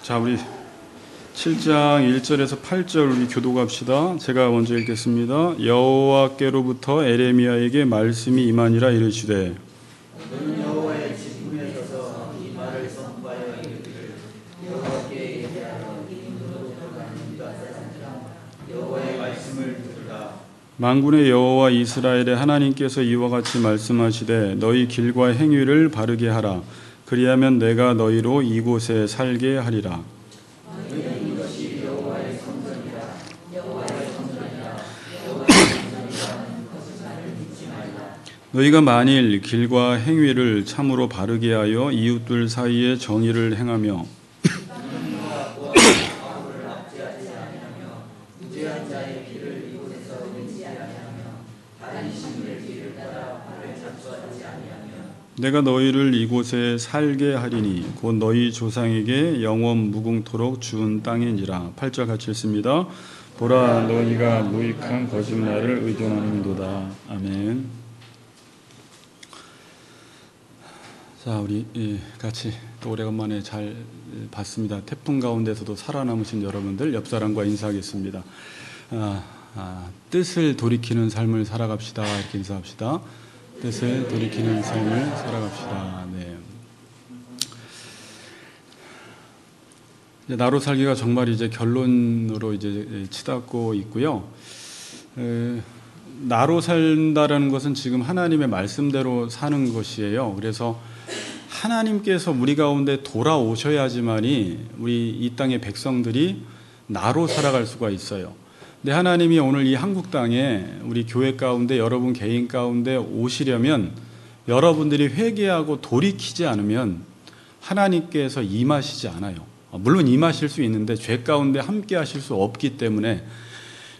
자, 우리 7장 1절에서 8절 우리 교독합시다. 제가 먼저 읽겠습니다. 여호와께로부터 에레미야에게 말씀이 임하니라 이르시되 너는 여호와의 지붕에 서서 이 말을 선포하여 이르기를 여호와께 예배하러 이 문으로 들어가는 유다 사람들아 여호와의 말씀을 들으라. 만군의 여호와 이스라엘의 하나님께서 이와 같이 말씀하시되 너희 길과 행위를 바르게 하라. 그리하면 내가 너희로 이곳에 살게 하리라. 너희는 이것이 여호와의 성전이라. 여호와의 성전이라. 너희가 만일 길과 행위를 참으로 바르게 하여 이웃들 사이에 정의를 행하며 무죄한 자의 길을 이곳에서 맺지 아니하며 다른 신의 길을 따라 발을 잡수하지 아니하며 내가 너희를 이곳에 살게 하리니 곧 너희 조상에게 영원 무궁토록 주은 땅이니라. 8절 같이 읽습니다. 보라 너희가 무익한 거짓말을 의존하는도다. 아멘. 자, 우리 같이 또 오래간만에 잘 봤습니다. 태풍 가운데서도 살아남으신 여러분들 옆 사람과 인사하겠습니다. 뜻을 돌이키는 삶을 살아갑시다. 이렇게 인사합시다. 뜻을 돌이키는 삶을 살아갑시다. 네. 이제 나로 살기가 정말 이제 결론으로 이제 치닫고 있고요. 나로 산다라는 것은 지금 하나님의 말씀대로 사는 것이에요. 그래서 하나님께서 우리 가운데 돌아오셔야지만이 우리 이 땅의 백성들이 나로 살아갈 수가 있어요. 근데 하나님이 오늘 이 한국 땅에 우리 교회 가운데 여러분 개인 가운데 오시려면 여러분들이 회개하고 돌이키지 않으면 하나님께서 임하시지 않아요. 물론 임하실 수 있는데 죄 가운데 함께 하실 수 없기 때문에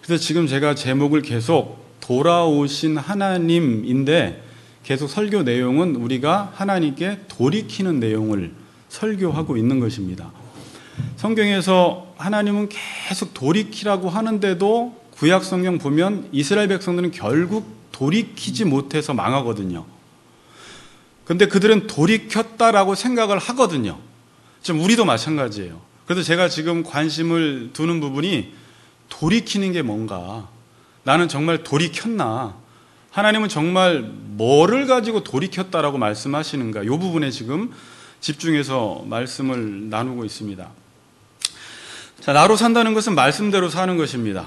그래서 지금 제가 제목을 계속 돌아오신 하나님인데 계속 설교 내용은 우리가 하나님께 돌이키는 내용을 설교하고 있는 것입니다. 성경에서 하나님은 계속 돌이키라고 하는데도 구약 성경 보면 이스라엘 백성들은 결국 돌이키지 못해서 망하거든요. 근데 그들은 돌이켰다라고 생각을 하거든요. 지금 우리도 마찬가지예요. 그래서 제가 지금 관심을 두는 부분이 돌이키는 게 뭔가, 나는 정말 돌이켰나, 하나님은 정말 뭐를 가지고 돌이켰다라고 말씀하시는가, 이 부분에 지금 집중해서 말씀을 나누고 있습니다. 자, 나로 산다는 것은 말씀대로 사는 것입니다.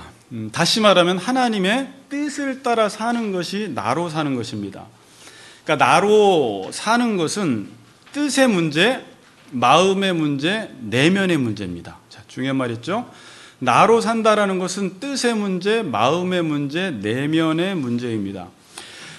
다시 말하면 하나님의 뜻을 따라 사는 것이 나로 사는 것입니다. 그러니까 나로 사는 것은 뜻의 문제, 마음의 문제, 내면의 문제입니다. 자, 중요한 말 있죠? 나로 산다라는 것은 뜻의 문제, 마음의 문제, 내면의 문제입니다.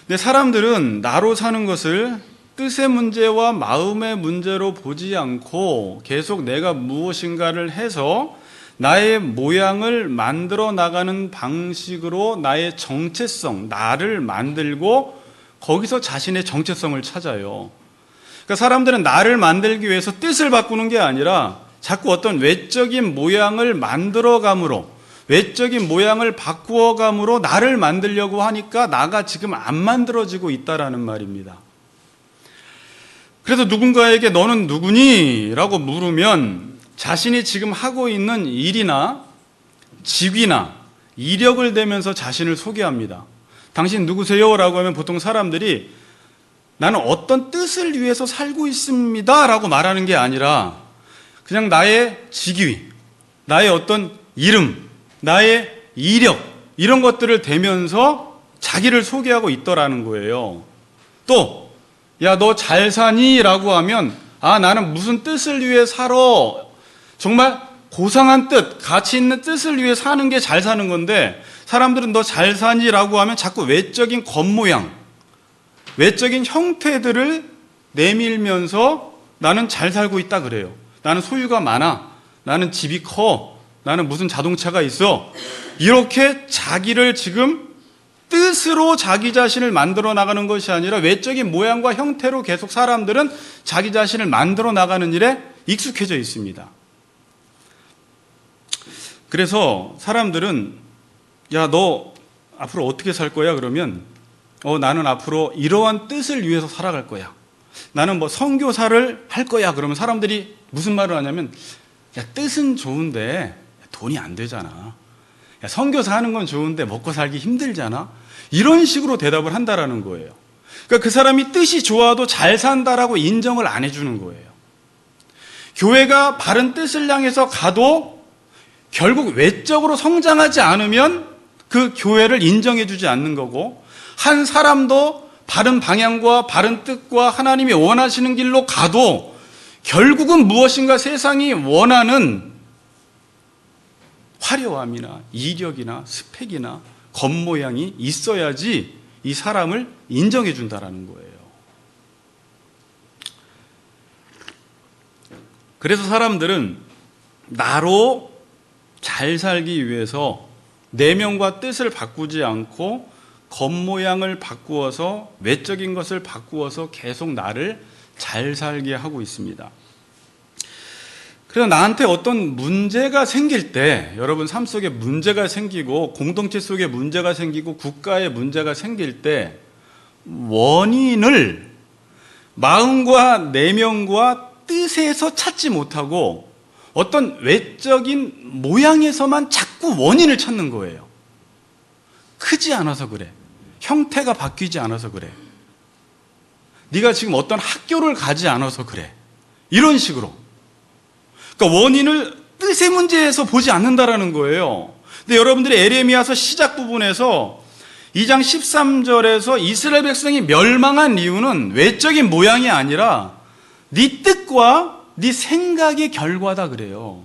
근데 사람들은 나로 사는 것을 뜻의 문제와 마음의 문제로 보지 않고 계속 내가 무엇인가를 해서 나의 모양을 만들어 나가는 방식으로 나의 정체성, 나를 만들고 거기서 자신의 정체성을 찾아요. 그러니까 사람들은 나를 만들기 위해서 뜻을 바꾸는 게 아니라 자꾸 어떤 외적인 모양을 만들어감으로, 외적인 모양을 바꾸어감으로 나를 만들려고 하니까 나가 지금 안 만들어지고 있다라는 말입니다. 그래서 누군가에게 너는 누구니? 라고 물으면 자신이 지금 하고 있는 일이나 직위나 이력을 대면서 자신을 소개합니다. 당신 누구세요? 라고 하면 보통 사람들이 나는 어떤 뜻을 위해서 살고 있습니다 라고 말하는 게 아니라 그냥 나의 직위, 나의 어떤 이름, 나의 이력 이런 것들을 대면서 자기를 소개하고 있더라는 거예요. 또 야, 너 잘 사니? 라고 하면 나는 무슨 뜻을 위해 살아. 정말 고상한 뜻, 가치 있는 뜻을 위해 사는 게 잘 사는 건데 사람들은 너 잘 사니? 라고 하면 자꾸 외적인 겉모양, 외적인 형태들을 내밀면서 나는 잘 살고 있다 그래요. 나는 소유가 많아. 나는 집이 커. 나는 무슨 자동차가 있어. 이렇게 자기를 지금 뜻으로 자기 자신을 만들어 나가는 것이 아니라 외적인 모양과 형태로 계속 사람들은 자기 자신을 만들어 나가는 일에 익숙해져 있습니다. 그래서 사람들은 야, 너 앞으로 어떻게 살 거야? 그러면 나는 앞으로 이러한 뜻을 위해서 살아갈 거야. 나는 뭐 선교사를 할 거야. 그러면 사람들이 무슨 말을 하냐면 야, 뜻은 좋은데 돈이 안 되잖아. 야, 선교사 하는 건 좋은데 먹고 살기 힘들잖아. 이런 식으로 대답을 한다라는 거예요. 그러니까 그 사람이 뜻이 좋아도 잘 산다라고 인정을 안 해주는 거예요. 교회가 바른 뜻을 향해서 가도 결국 외적으로 성장하지 않으면 그 교회를 인정해주지 않는 거고, 한 사람도 바른 방향과 바른 뜻과 하나님이 원하시는 길로 가도 결국은 무엇인가 세상이 원하는 화려함이나 이력이나 스펙이나 겉모양이 있어야지 이 사람을 인정해 준다라는 거예요. 그래서 사람들은 나로 잘 살기 위해서 내면과 뜻을 바꾸지 않고 겉모양을 바꾸어서 외적인 것을 바꾸어서 계속 나를 잘 살게 하고 있습니다. 그래서 나한테 어떤 문제가 생길 때, 여러분 삶 속에 문제가 생기고 공동체 속에 문제가 생기고 국가에 문제가 생길 때 원인을 마음과 내면과 뜻에서 찾지 못하고 어떤 외적인 모양에서만 자꾸 원인을 찾는 거예요. 크지 않아서 그래. 형태가 바뀌지 않아서 그래. 네가 지금 어떤 학교를 가지 않아서 그래. 이런 식으로. 그러니까 원인을 뜻의 문제에서 보지 않는다라는 거예요. 근데 여러분들이 에레미야서 시작 부분에서 2장 13절에서 이스라엘 백성이 멸망한 이유는 외적인 모양이 아니라 네 뜻과 네 생각의 결과다 그래요.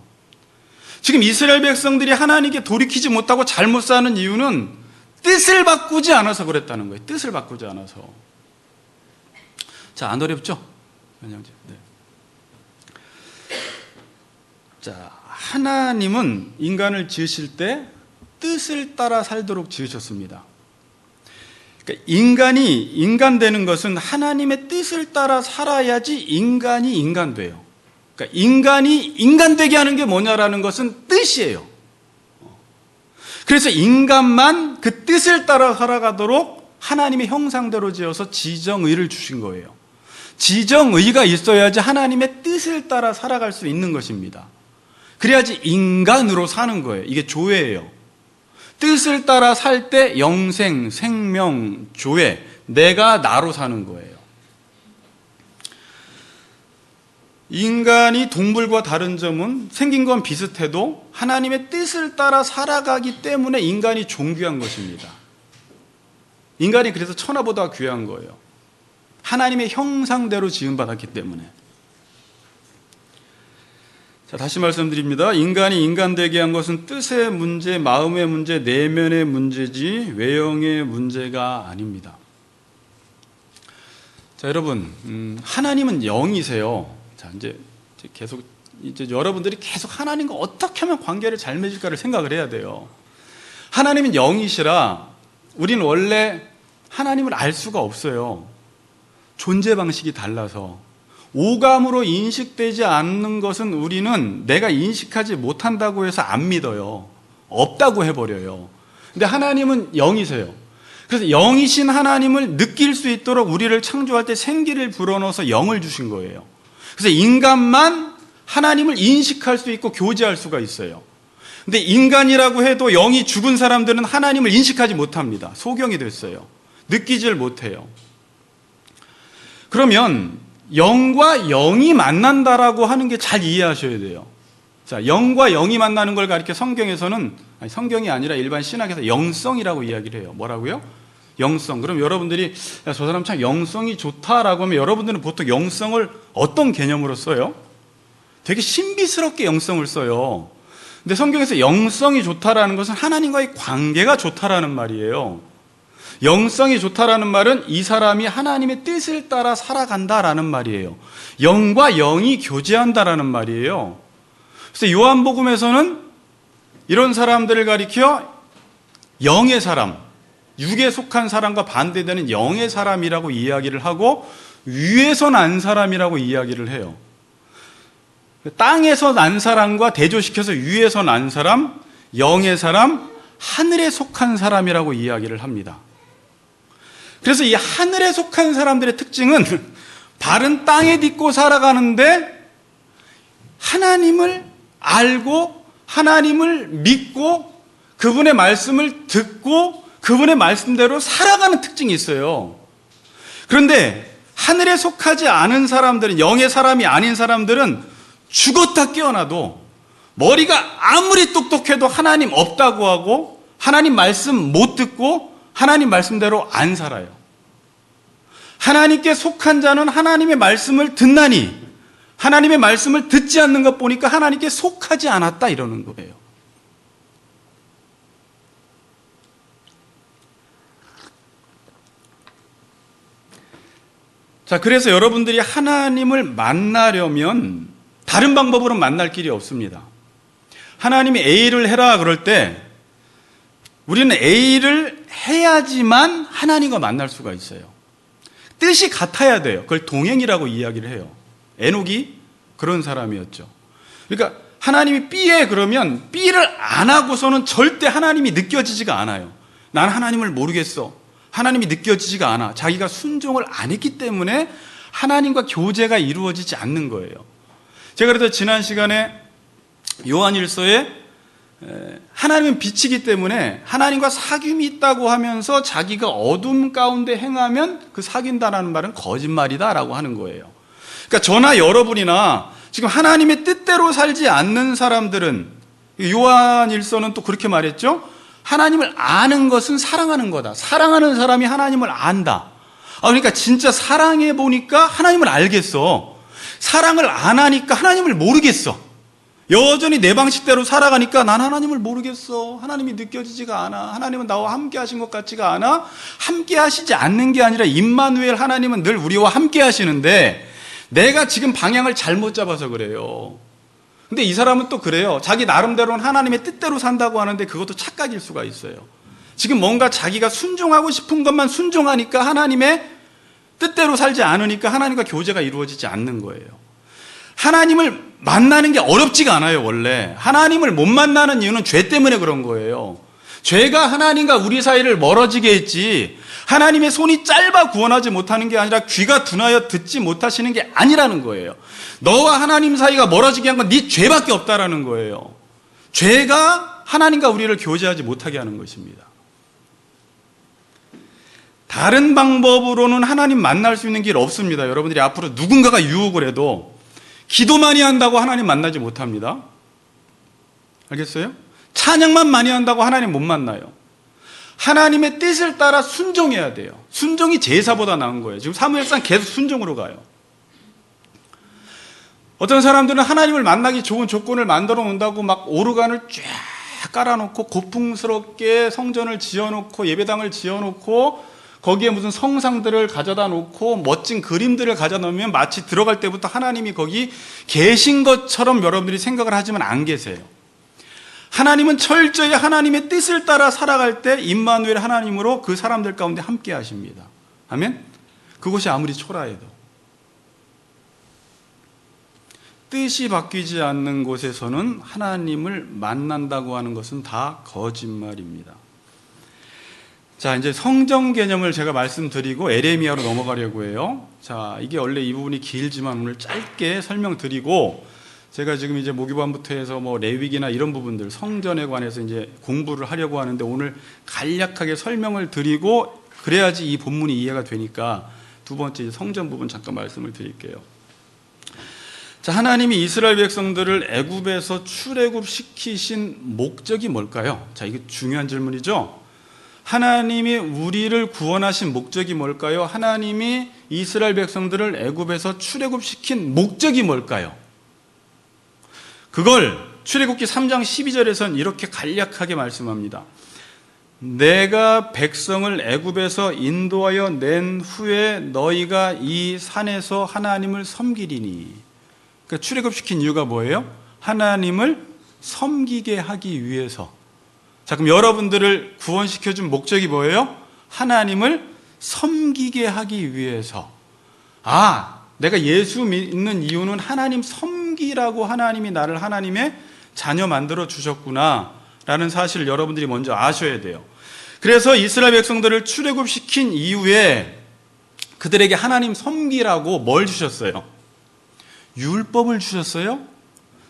지금 이스라엘 백성들이 하나님께 돌이키지 못하고 잘못 사는 이유는 뜻을 바꾸지 않아서 그랬다는 거예요. 뜻을 바꾸지 않아서. 자, 안 어렵죠? 네. 자, 하나님은 인간을 지으실 때 뜻을 따라 살도록 지으셨습니다. 그러니까 인간이 인간 되는 것은 하나님의 뜻을 따라 살아야지 인간이 인간 돼요. 그러니까 인간이 인간 되게 하는 게 뭐냐라는 것은 뜻이에요. 그래서 인간만 그 뜻을 따라 살아가도록 하나님의 형상대로 지어서 지정의를 주신 거예요. 지정의가 있어야지 하나님의 뜻을 따라 살아갈 수 있는 것입니다. 그래야지 인간으로 사는 거예요. 이게 조회예요. 뜻을 따라 살 때 영생, 생명, 조회, 내가 나로 사는 거예요. 인간이 동물과 다른 점은 생긴 건 비슷해도 하나님의 뜻을 따라 살아가기 때문에 인간이 존귀한 것입니다. 인간이 그래서 천하보다 귀한 거예요. 하나님의 형상대로 지음받았기 때문에. 자, 다시 말씀드립니다. 인간이 인간 되게 한 것은 뜻의 문제, 마음의 문제, 내면의 문제지 외형의 문제가 아닙니다. 자, 여러분, 하나님은 영이세요. 자, 이제 여러분들이 계속 하나님과 어떻게 하면 관계를 잘 맺을까를 생각을 해야 돼요. 하나님은 영이시라 우리는 원래 하나님을 알 수가 없어요. 존재 방식이 달라서. 오감으로 인식되지 않는 것은 우리는 내가 인식하지 못한다고 해서 안 믿어요. 없다고 해버려요. 근데 하나님은 영이세요. 그래서 영이신 하나님을 느낄 수 있도록 우리를 창조할 때 생기를 불어넣어서 영을 주신 거예요. 그래서 인간만 하나님을 인식할 수 있고 교제할 수가 있어요. 근데 인간이라고 해도 영이 죽은 사람들은 하나님을 인식하지 못합니다. 소경이 됐어요. 느끼질 못해요. 그러면 영과 영이 만난다라고 하는 게 잘 이해하셔야 돼요. 자, 영과 영이 만나는 걸 가리켜 성경에서는, 아니, 성경이 아니라 일반 신학에서 영성이라고 이야기를 해요. 뭐라고요? 영성. 그럼 여러분들이 야, 저 사람 참 영성이 좋다라고 하면 여러분들은 보통 영성을 어떤 개념으로 써요? 되게 신비스럽게 영성을 써요. 근데 성경에서 영성이 좋다라는 것은 하나님과의 관계가 좋다라는 말이에요. 영성이 좋다라는 말은 이 사람이 하나님의 뜻을 따라 살아간다라는 말이에요. 영과 영이 교제한다라는 말이에요. 그래서 요한복음에서는 이런 사람들을 가리켜 영의 사람, 육에 속한 사람과 반대되는 영의 사람이라고 이야기를 하고 위에서 난 사람이라고 이야기를 해요. 땅에서 난 사람과 대조시켜서 위에서 난 사람, 영의 사람, 하늘에 속한 사람이라고 이야기를 합니다. 그래서 이 하늘에 속한 사람들의 특징은 바른 땅에 딛고 살아가는데 하나님을 알고 하나님을 믿고 그분의 말씀을 듣고 그분의 말씀대로 살아가는 특징이 있어요. 그런데 하늘에 속하지 않은 사람들은, 영의 사람이 아닌 사람들은 죽었다 깨어나도 머리가 아무리 똑똑해도 하나님 없다고 하고 하나님 말씀 못 듣고 하나님 말씀대로 안 살아요. 하나님께 속한 자는 하나님의 말씀을 듣나니 하나님의 말씀을 듣지 않는 것 보니까 하나님께 속하지 않았다 이러는 거예요. 자, 그래서 여러분들이 하나님을 만나려면 다른 방법으로 만날 길이 없습니다. 하나님이 A를 해라 그럴 때 우리는 A를 해야지만 하나님과 만날 수가 있어요. 뜻이 같아야 돼요. 그걸 동행이라고 이야기를 해요. 에녹이 그런 사람이었죠. 그러니까 하나님이 B에 그러면 B를 안 하고서는 절대 하나님이 느껴지지가 않아요. 난 하나님을 모르겠어. 하나님이 느껴지지가 않아. 자기가 순종을 안 했기 때문에 하나님과 교제가 이루어지지 않는 거예요. 제가 그래서 지난 시간에 요한일서에 하나님은 빛이기 때문에 하나님과 사귐이 있다고 하면서 자기가 어둠 가운데 행하면 그 사귄다라는 말은 거짓말이다라고 하는 거예요. 그러니까 저나 여러분이나 지금 하나님의 뜻대로 살지 않는 사람들은, 요한일서는 또 그렇게 말했죠. 하나님을 아는 것은 사랑하는 거다. 사랑하는 사람이 하나님을 안다. 그러니까 진짜 사랑해 보니까 하나님을 알겠어. 사랑을 안 하니까 하나님을 모르겠어. 여전히 내 방식대로 살아가니까 난 하나님을 모르겠어. 하나님이 느껴지지가 않아. 하나님은 나와 함께 하신 것 같지가 않아. 함께 하시지 않는 게 아니라 임마누엘 하나님은 늘 우리와 함께 하시는데 내가 지금 방향을 잘못 잡아서 그래요. 근데 이 사람은 또 그래요. 자기 나름대로는 하나님의 뜻대로 산다고 하는데 그것도 착각일 수가 있어요. 지금 뭔가 자기가 순종하고 싶은 것만 순종하니까 하나님의 뜻대로 살지 않으니까 하나님과 교제가 이루어지지 않는 거예요. 하나님을 만나는 게 어렵지가 않아요. 원래 하나님을 못 만나는 이유는 죄 때문에 그런 거예요. 죄가 하나님과 우리 사이를 멀어지게 했지 하나님의 손이 짧아 구원하지 못하는 게 아니라 귀가 둔하여 듣지 못하시는 게 아니라는 거예요. 너와 하나님 사이가 멀어지게 한 건 네 죄밖에 없다라는 거예요. 죄가 하나님과 우리를 교제하지 못하게 하는 것입니다. 다른 방법으로는 하나님 만날 수 있는 길 없습니다. 여러분들이 앞으로 누군가가 유혹을 해도 기도 많이 한다고 하나님 만나지 못합니다. 알겠어요? 찬양만 많이 한다고 하나님 못 만나요. 하나님의 뜻을 따라 순종해야 돼요. 순종이 제사보다 나은 거예요. 지금 사무엘상 계속 순종으로 가요. 어떤 사람들은 하나님을 만나기 좋은 조건을 만들어 놓는다고 막 오르간을 쫙 깔아놓고 고풍스럽게 성전을 지어놓고 예배당을 지어놓고 거기에 무슨 성상들을 가져다 놓고 멋진 그림들을 가져다 놓으면 마치 들어갈 때부터 하나님이 거기 계신 것처럼 여러분들이 생각을 하지만 안 계세요. 하나님은 철저히 하나님의 뜻을 따라 살아갈 때 임마누엘 하나님으로 그 사람들 가운데 함께 하십니다. 아멘? 그것이 아무리 초라해도. 뜻이 바뀌지 않는 곳에서는 하나님을 만난다고 하는 것은 다 거짓말입니다. 자, 이제 성정 개념을 제가 말씀드리고 에레미야로 넘어가려고 해요. 자, 이게 원래 이 부분이 길지만 오늘 짧게 설명드리고 제가 지금 이제 모기반부터 해서 뭐 레위기나 이런 부분들 성전에 관해서 이제 공부를 하려고 하는데 오늘 간략하게 설명을 드리고 그래야지 이 본문이 이해가 되니까 두 번째 성전 부분 잠깐 말씀을 드릴게요. 자, 하나님이 이스라엘 백성들을 애굽에서 출애굽 시키신 목적이 뭘까요? 자, 이게 중요한 질문이죠. 하나님이 우리를 구원하신 목적이 뭘까요? 하나님이 이스라엘 백성들을 애굽에서 출애굽시킨 목적이 뭘까요? 그걸 출애굽기 3장 12절에서는 이렇게 간략하게 말씀합니다. 내가 백성을 애굽에서 인도하여 낸 후에 너희가 이 산에서 하나님을 섬기리니. 그러니까 출애굽시킨 이유가 뭐예요? 하나님을 섬기게 하기 위해서. 자, 그럼 여러분들을 구원시켜준 목적이 뭐예요? 하나님을 섬기게 하기 위해서. 내가 예수 믿는 이유는 하나님 섬기라고 하나님이 나를 하나님의 자녀 만들어 주셨구나 라는 사실을 여러분들이 먼저 아셔야 돼요. 그래서 이스라엘 백성들을 출애굽시킨 이후에 그들에게 하나님 섬기라고 뭘 주셨어요? 율법을 주셨어요?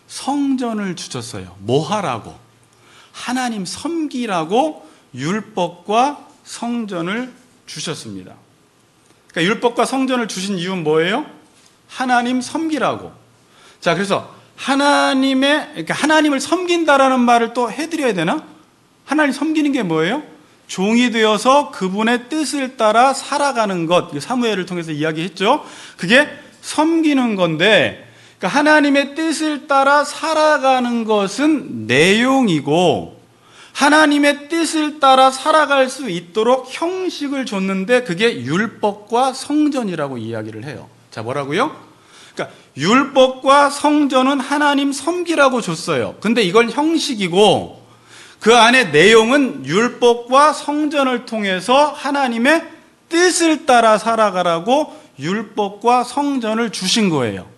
성전을 주셨어요. 뭐 하라고? 하나님 섬기라고 율법과 성전을 주셨습니다. 그러니까 율법과 성전을 주신 이유는 뭐예요? 하나님 섬기라고. 자, 그래서 그러니까 하나님을 섬긴다라는 말을 또 해드려야 되나? 하나님 섬기는 게 뭐예요? 종이 되어서 그분의 뜻을 따라 살아가는 것. 사무엘을 통해서 이야기했죠. 그게 섬기는 건데, 그러니까 하나님의 뜻을 따라 살아가는 것은 내용이고, 하나님의 뜻을 따라 살아갈 수 있도록 형식을 줬는데 그게 율법과 성전이라고 이야기를 해요. 자, 뭐라고요? 그러니까 율법과 성전은 하나님 섬기라고 줬어요. 근데 이건 형식이고 그 안에 내용은 율법과 성전을 통해서 하나님의 뜻을 따라 살아가라고 율법과 성전을 주신 거예요.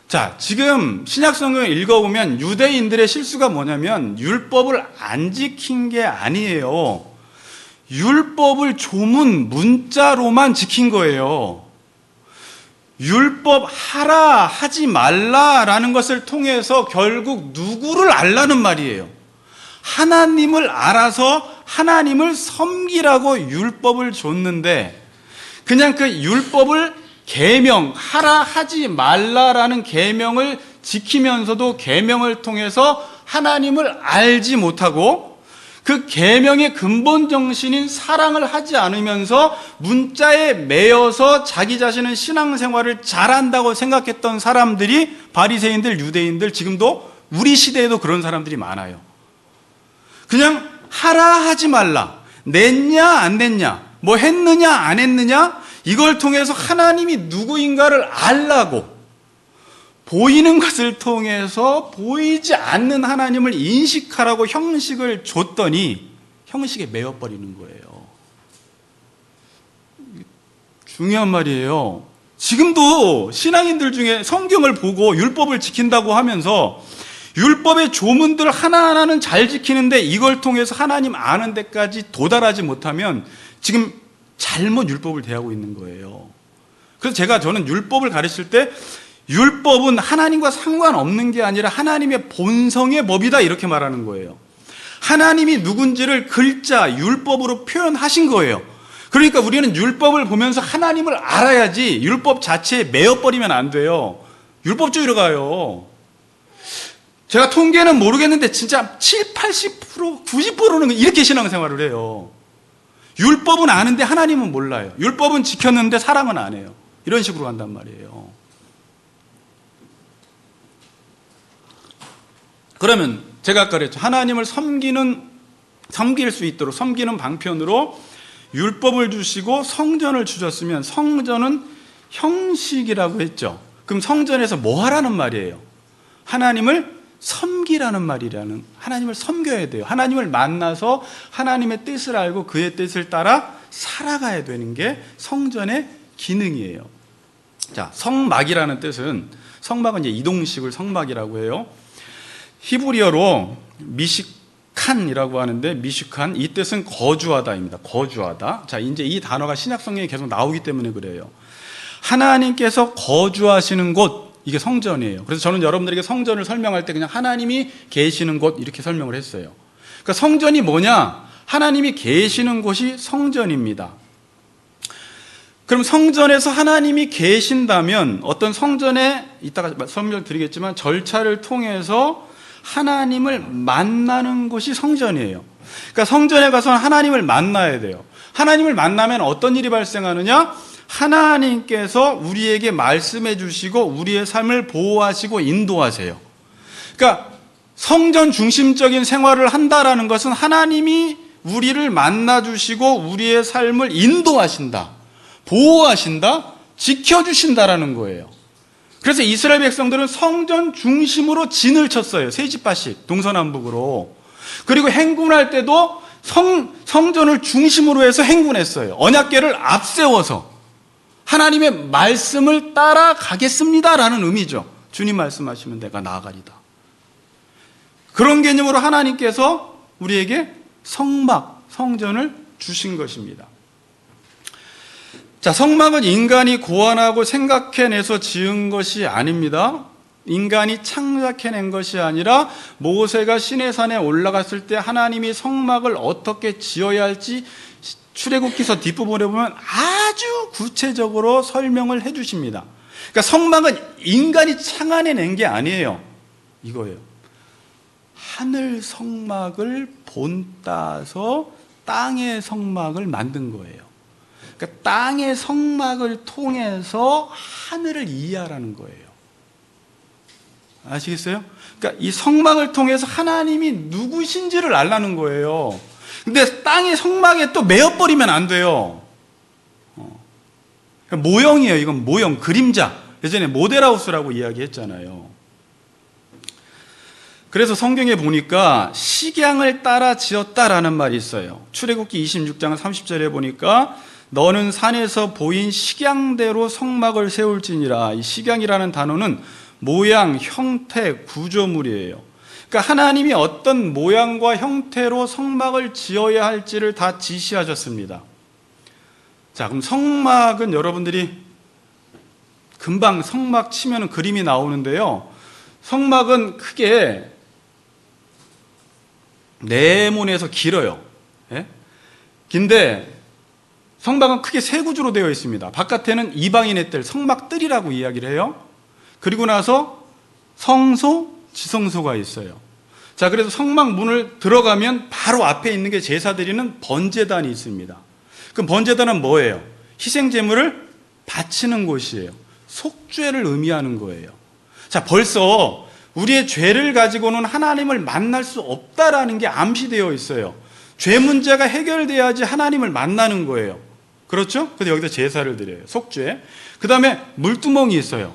자, 지금 신약성경을 읽어보면 유대인들의 실수가 뭐냐면 율법을 안 지킨 게 아니에요. 율법을 조문, 문자로만 지킨 거예요. 율법 하라, 하지 말라라는 것을 통해서 결국 누구를 알라는 말이에요. 하나님을 알아서 하나님을 섬기라고 율법을 줬는데 그냥 그 율법을 계명, 하라 하지 말라라는 계명을 지키면서도 계명을 통해서 하나님을 알지 못하고 그 계명의 근본 정신인 사랑을 하지 않으면서 문자에 매여서 자기 자신은 신앙생활을 잘한다고 생각했던 사람들이 바리새인들, 유대인들, 지금도 우리 시대에도 그런 사람들이 많아요. 그냥 하라 하지 말라, 냈냐 안 냈냐, 뭐 했느냐 안 했느냐, 이걸 통해서 하나님이 누구인가를 알라고 보이는 것을 통해서 보이지 않는 하나님을 인식하라고 형식을 줬더니 형식에 매여버리는 거예요. 중요한 말이에요. 지금도 신앙인들 중에 성경을 보고 율법을 지킨다고 하면서 율법의 조문들 하나하나는 잘 지키는데 이걸 통해서 하나님 아는 데까지 도달하지 못하면 지금 잘못 율법을 대하고 있는 거예요. 그래서 저는 율법을 가르칠 때 율법은 하나님과 상관없는 게 아니라 하나님의 본성의 법이다 이렇게 말하는 거예요. 하나님이 누군지를 글자, 율법으로 표현하신 거예요. 그러니까 우리는 율법을 보면서 하나님을 알아야지 율법 자체에 매여버리면 안 돼요. 율법주의로 가요. 제가 통계는 모르겠는데 진짜 7, 80%, 90%는 이렇게 신앙생활을 해요. 율법은 아는데 하나님은 몰라요. 율법은 지켰는데 사랑은 안 해요. 이런 식으로 간단 말이에요. 그러면 제가 아까 그랬죠. 하나님을 섬길 수 있도록 섬기는 방편으로 율법을 주시고 성전을 주셨으면 성전은 형식이라고 했죠. 그럼 성전에서 뭐 하라는 말이에요? 하나님을 섬기라는 말이라는, 하나님을 섬겨야 돼요. 하나님을 만나서 하나님의 뜻을 알고 그의 뜻을 따라 살아가야 되는 게 성전의 기능이에요. 자, 성막이라는 뜻은, 성막은 이제 이동식을 성막이라고 해요. 히브리어로 미시칸이라고 하는데, 미시칸, 이 뜻은 거주하다입니다. 거주하다. 자, 이제 이 단어가 신약 성경에 계속 나오기 때문에 그래요. 하나님께서 거주하시는 곳, 이게 성전이에요. 그래서 저는 여러분들에게 성전을 설명할 때 그냥 하나님이 계시는 곳 이렇게 설명을 했어요. 그러니까 성전이 뭐냐? 하나님이 계시는 곳이 성전입니다. 그럼 성전에서 하나님이 계신다면 어떤 성전에 이따가 설명드리겠지만 절차를 통해서 하나님을 만나는 곳이 성전이에요. 그러니까 성전에 가서 하나님을 만나야 돼요. 하나님을 만나면 어떤 일이 발생하느냐? 하나님께서 우리에게 말씀해 주시고 우리의 삶을 보호하시고 인도하세요. 그러니까 성전 중심적인 생활을 한다라는 것은 하나님이 우리를 만나 주시고 우리의 삶을 인도하신다, 보호하신다, 지켜주신다라는 거예요. 그래서 이스라엘 백성들은 성전 중심으로 진을 쳤어요. 세 지파씩 동서남북으로. 그리고 행군할 때도 성전을 중심으로 해서 행군했어요. 언약궤를 앞세워서 하나님의 말씀을 따라가겠습니다라는 의미죠. 주님 말씀하시면 내가 나아가리다. 그런 개념으로 하나님께서 우리에게 성막, 성전을 주신 것입니다. 자, 성막은 인간이 고안하고 생각해내서 지은 것이 아닙니다. 인간이 창작해낸 것이 아니라 모세가 시내산에 올라갔을 때 하나님이 성막을 어떻게 지어야 할지 출애굽기서 뒷부분에 보면 아주 구체적으로 설명을 해 주십니다. 그러니까 성막은 인간이 창안해낸 게 아니에요. 이거예요. 하늘 성막을 본따서 땅의 성막을 만든 거예요. 그러니까 땅의 성막을 통해서 하늘을 이해하라는 거예요. 아시겠어요? 그러니까 이 성막을 통해서 하나님이 누구신지를 알라는 거예요. 근데 땅의 성막에 또 매어버리면 안 돼요. 모형이에요. 이건 모형, 그림자. 예전에 모델하우스라고 이야기했잖아요. 그래서 성경에 보니까 식양을 따라 지었다라는 말이 있어요. 출애굽기 26장 30절에 보니까 너는 산에서 보인 식양대로 성막을 세울지니라. 이 식양이라는 단어는 모양, 형태, 구조물이에요. 그러니까 하나님이 어떤 모양과 형태로 성막을 지어야 할지를 다 지시하셨습니다. 자, 그럼 성막은 여러분들이 금방 성막 치면 그림이 나오는데요. 성막은 크게 네모내서 길어요. 예? 긴데 성막은 크게 세 구조로 되어 있습니다. 바깥에는 이방인의 뜰, 성막뜰이라고 이야기를 해요. 그리고 나서 성소, 지성소가 있어요. 자, 그래서 성막 문을 들어가면 바로 앞에 있는 게 제사 드리는 번제단이 있습니다. 그럼 번제단은 뭐예요? 희생제물을 바치는 곳이에요. 속죄를 의미하는 거예요. 자, 벌써 우리의 죄를 가지고는 하나님을 만날 수 없다라는 게 암시되어 있어요. 죄 문제가 해결돼야지 하나님을 만나는 거예요. 그렇죠? 그래서 여기다 제사를 드려요. 속죄. 그 다음에 물두멍이 있어요.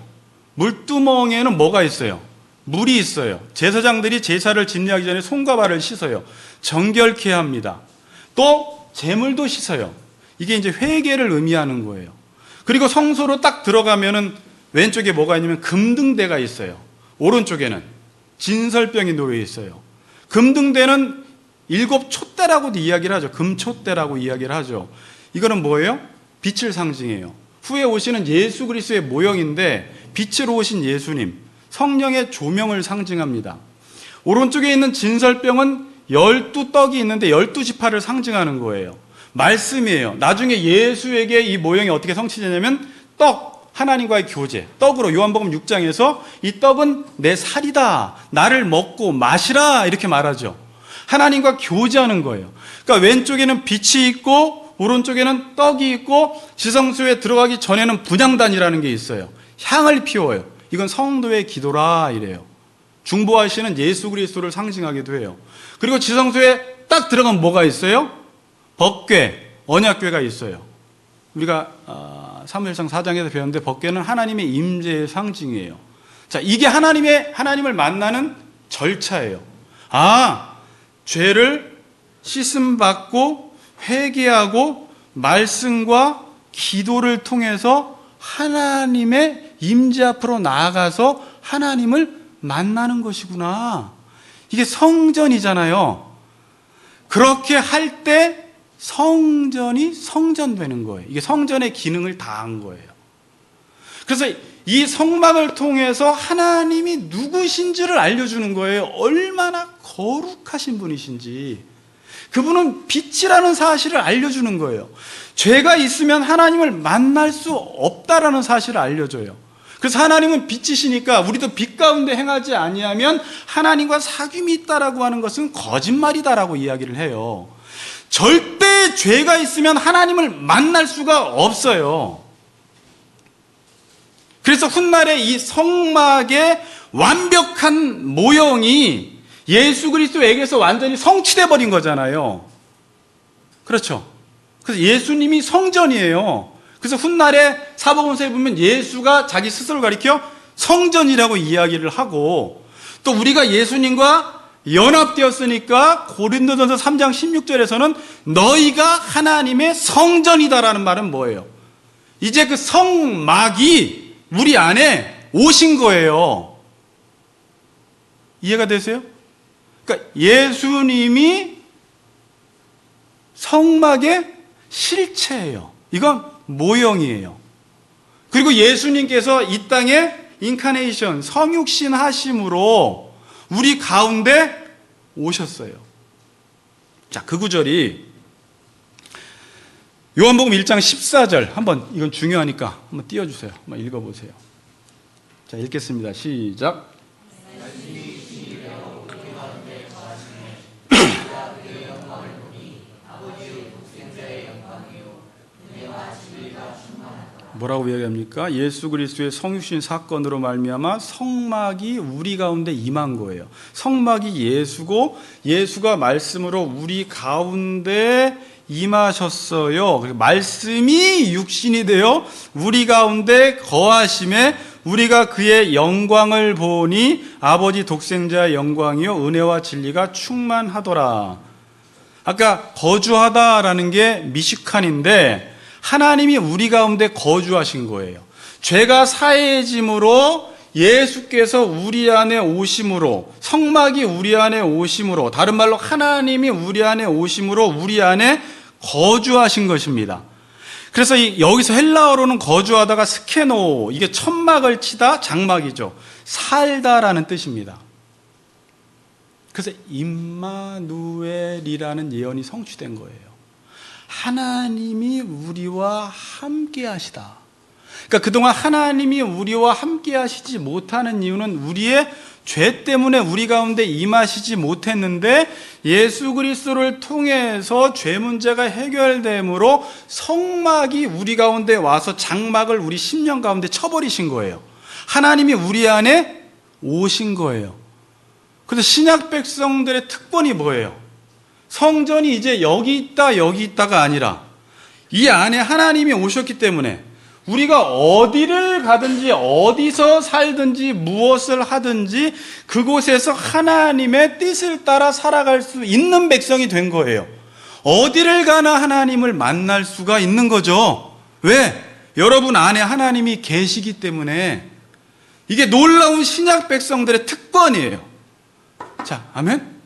물두멍에는 뭐가 있어요? 물이 있어요. 제사장들이 제사를 진리하기 전에 손과 발을 씻어요. 정결케 합니다. 또 제물도 씻어요. 이게 이제 회개를 의미하는 거예요. 그리고 성소로 딱 들어가면은 왼쪽에 뭐가 있냐면 금등대가 있어요. 오른쪽에는 진설병이 놓여 있어요. 금등대는 7 촛대라고도 이야기를 하죠. 금촛대라고 이야기를 하죠. 이거는 뭐예요? 빛을 상징해요. 후에 오시는 예수 그리스도의 모형인데 빛으로 오신 예수님, 성령의 조명을 상징합니다. 오른쪽에 있는 진설병은 12떡이 있는데 12지파를 상징하는 거예요. 말씀이에요. 나중에 예수에게 이 모형이 어떻게 성취되냐면 떡, 하나님과의 교제, 떡으로 요한복음 6장에서 이 떡은 내 살이다. 나를 먹고 마시라 이렇게 말하죠. 하나님과 교제하는 거예요. 그러니까 왼쪽에는 빛이 있고 오른쪽에는 떡이 있고 지성소에 들어가기 전에는 분향단이라는 게 있어요. 향을 피워요. 이건 성도의 기도라 이래요. 중보하시는 예수 그리스도를 상징하기도 해요. 그리고 지성소에 딱 들어가면 뭐가 있어요? 법궤, 언약궤가 있어요. 우리가 사무엘상 4장에서 배웠는데 법궤는 하나님의 임재의 상징이에요. 자, 이게 하나님을 만나는 절차예요. 죄를 씻음 받고 회개하고 말씀과 기도를 통해서 하나님의 임재 앞으로 나아가서 하나님을 만나는 것이구나. 이게 성전이잖아요. 그렇게 할 때 성전이 성전되는 거예요. 이게 성전의 기능을 다한 거예요. 그래서 이 성막을 통해서 하나님이 누구신지를 알려주는 거예요. 얼마나 거룩하신 분이신지. 그분은 빛이라는 사실을 알려주는 거예요. 죄가 있으면 하나님을 만날 수 없다라는 사실을 알려줘요. 그래서 하나님은 빛이시니까 우리도 빛 가운데 행하지 아니하면 하나님과 사귐이 있다라고 하는 것은 거짓말이다라고 이야기를 해요. 절대 죄가 있으면 하나님을 만날 수가 없어요. 그래서 훗날에 이 성막의 완벽한 모형이 예수 그리스도에게서 완전히 성취돼 버린 거잖아요. 그렇죠? 그래서 예수님이 성전이에요. 그래서 훗날에 사복음서에 보면 예수가 자기 스스로 가리켜 성전이라고 이야기를 하고, 또 우리가 예수님과 연합되었으니까 고린도전서 3장 16절에서는 너희가 하나님의 성전이다라는 말은 뭐예요? 이제 그 성막이 우리 안에 오신 거예요. 이해가 되세요? 그러니까 예수님이 성막의 실체예요. 이건 모형이에요. 그리고 예수님께서 이 땅에 인카네이션, 성육신 하심으로 우리 가운데 오셨어요. 자, 그 구절이 요한복음 1장 14절, 한번 이건 중요하니까 한번 띄워주세요. 한번 읽어보세요. 자, 읽겠습니다. 시작. 뭐라고 이야기합니까? 예수 그리스도의 성육신 사건으로 말미암아 성막이 우리 가운데 임한 거예요. 성막이 예수고 예수가 말씀으로 우리 가운데 임하셨어요. 말씀이 육신이 되어 우리 가운데 거하심에 우리가 그의 영광을 보니 아버지 독생자의 영광이요 은혜와 진리가 충만하더라. 아까 거주하다라는 게 미식칸인데 하나님이 우리 가운데 거주하신 거예요. 죄가 사해짐으로 예수께서 우리 안에 오심으로, 성막이 우리 안에 오심으로, 다른 말로 하나님이 우리 안에 오심으로 우리 안에 거주하신 것입니다. 그래서 여기서 헬라어로는 거주하다가 스케노, 이게 천막을 치다, 장막이죠. 살다라는 뜻입니다. 그래서 임마누엘이라는 예언이 성취된 거예요. 하나님이 우리와 함께 하시다. 그러니까 그동안 하나님이 우리와 함께 하시지 못하는 이유는 우리의 죄 때문에 우리 가운데 임하시지 못했는데 예수 그리스도를 통해서 죄 문제가 해결됨으로 성막이 우리 가운데 와서 장막을 우리 심령 가운데 쳐버리신 거예요. 하나님이 우리 안에 오신 거예요. 그래서 신약 백성들의 특권이 뭐예요? 성전이 이제 여기 있다 여기 있다가 아니라 이 안에 하나님이 오셨기 때문에 우리가 어디를 가든지 어디서 살든지 무엇을 하든지 그곳에서 하나님의 뜻을 따라 살아갈 수 있는 백성이 된 거예요. 어디를 가나 하나님을 만날 수가 있는 거죠. 왜? 여러분 안에 하나님이 계시기 때문에. 이게 놀라운 신약 백성들의 특권이에요. 자, 아멘?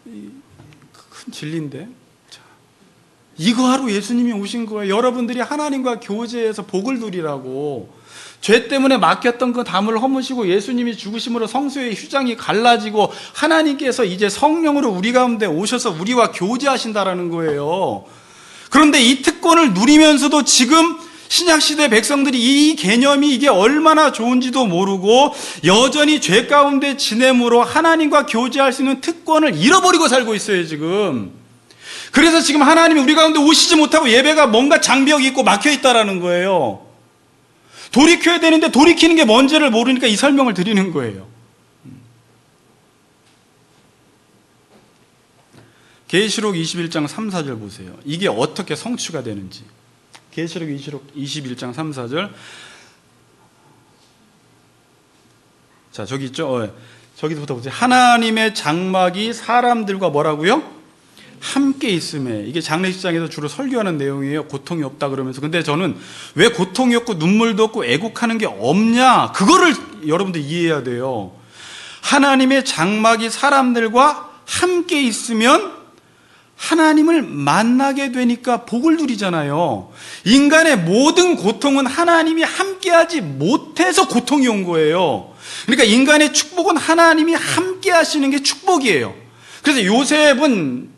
큰 진리인데. 자, 이거 하러 예수님이 오신 거예요. 여러분들이 하나님과 교제해서 복을 누리라고. 죄 때문에 막혔던 그 담을 허무시고 예수님이 죽으심으로 성소의 휴장이 갈라지고 하나님께서 이제 성령으로 우리 가운데 오셔서 우리와 교제하신다라는 거예요. 그런데 이 특권을 누리면서도 지금 신약시대 백성들이 이 개념이 이게 얼마나 좋은지도 모르고 여전히 죄 가운데 지냄으로 하나님과 교제할 수 있는 특권을 잃어버리고 살고 있어요, 지금. 그래서 지금 하나님이 우리 가운데 오시지 못하고 예배가 뭔가 장벽이 있고 막혀있다라는 거예요. 돌이켜야 되는데 돌이키는 게 뭔지를 모르니까 이 설명을 드리는 거예요. 계시록 21장 3, 4절 보세요. 이게 어떻게 성취가 되는지. 계시록 21장 3, 4절. 자, 저기 있죠. 저기부터 보세요. 하나님의 장막이 사람들과 뭐라고요? 함께 있음에. 이게 장례식장에서 주로 설교하는 내용이에요. 고통이 없다 그러면서. 근데 저는 왜 고통이 없고 눈물도 없고 애국하는 게 없냐? 그거를 여러분들 이해해야 돼요. 하나님의 장막이 사람들과 함께 있으면 하나님을 만나게 되니까 복을 누리잖아요. 인간의 모든 고통은 하나님이 함께하지 못해서 고통이 온 거예요. 그러니까 인간의 축복은 하나님이 함께 하시는 게 축복이에요. 그래서 요셉은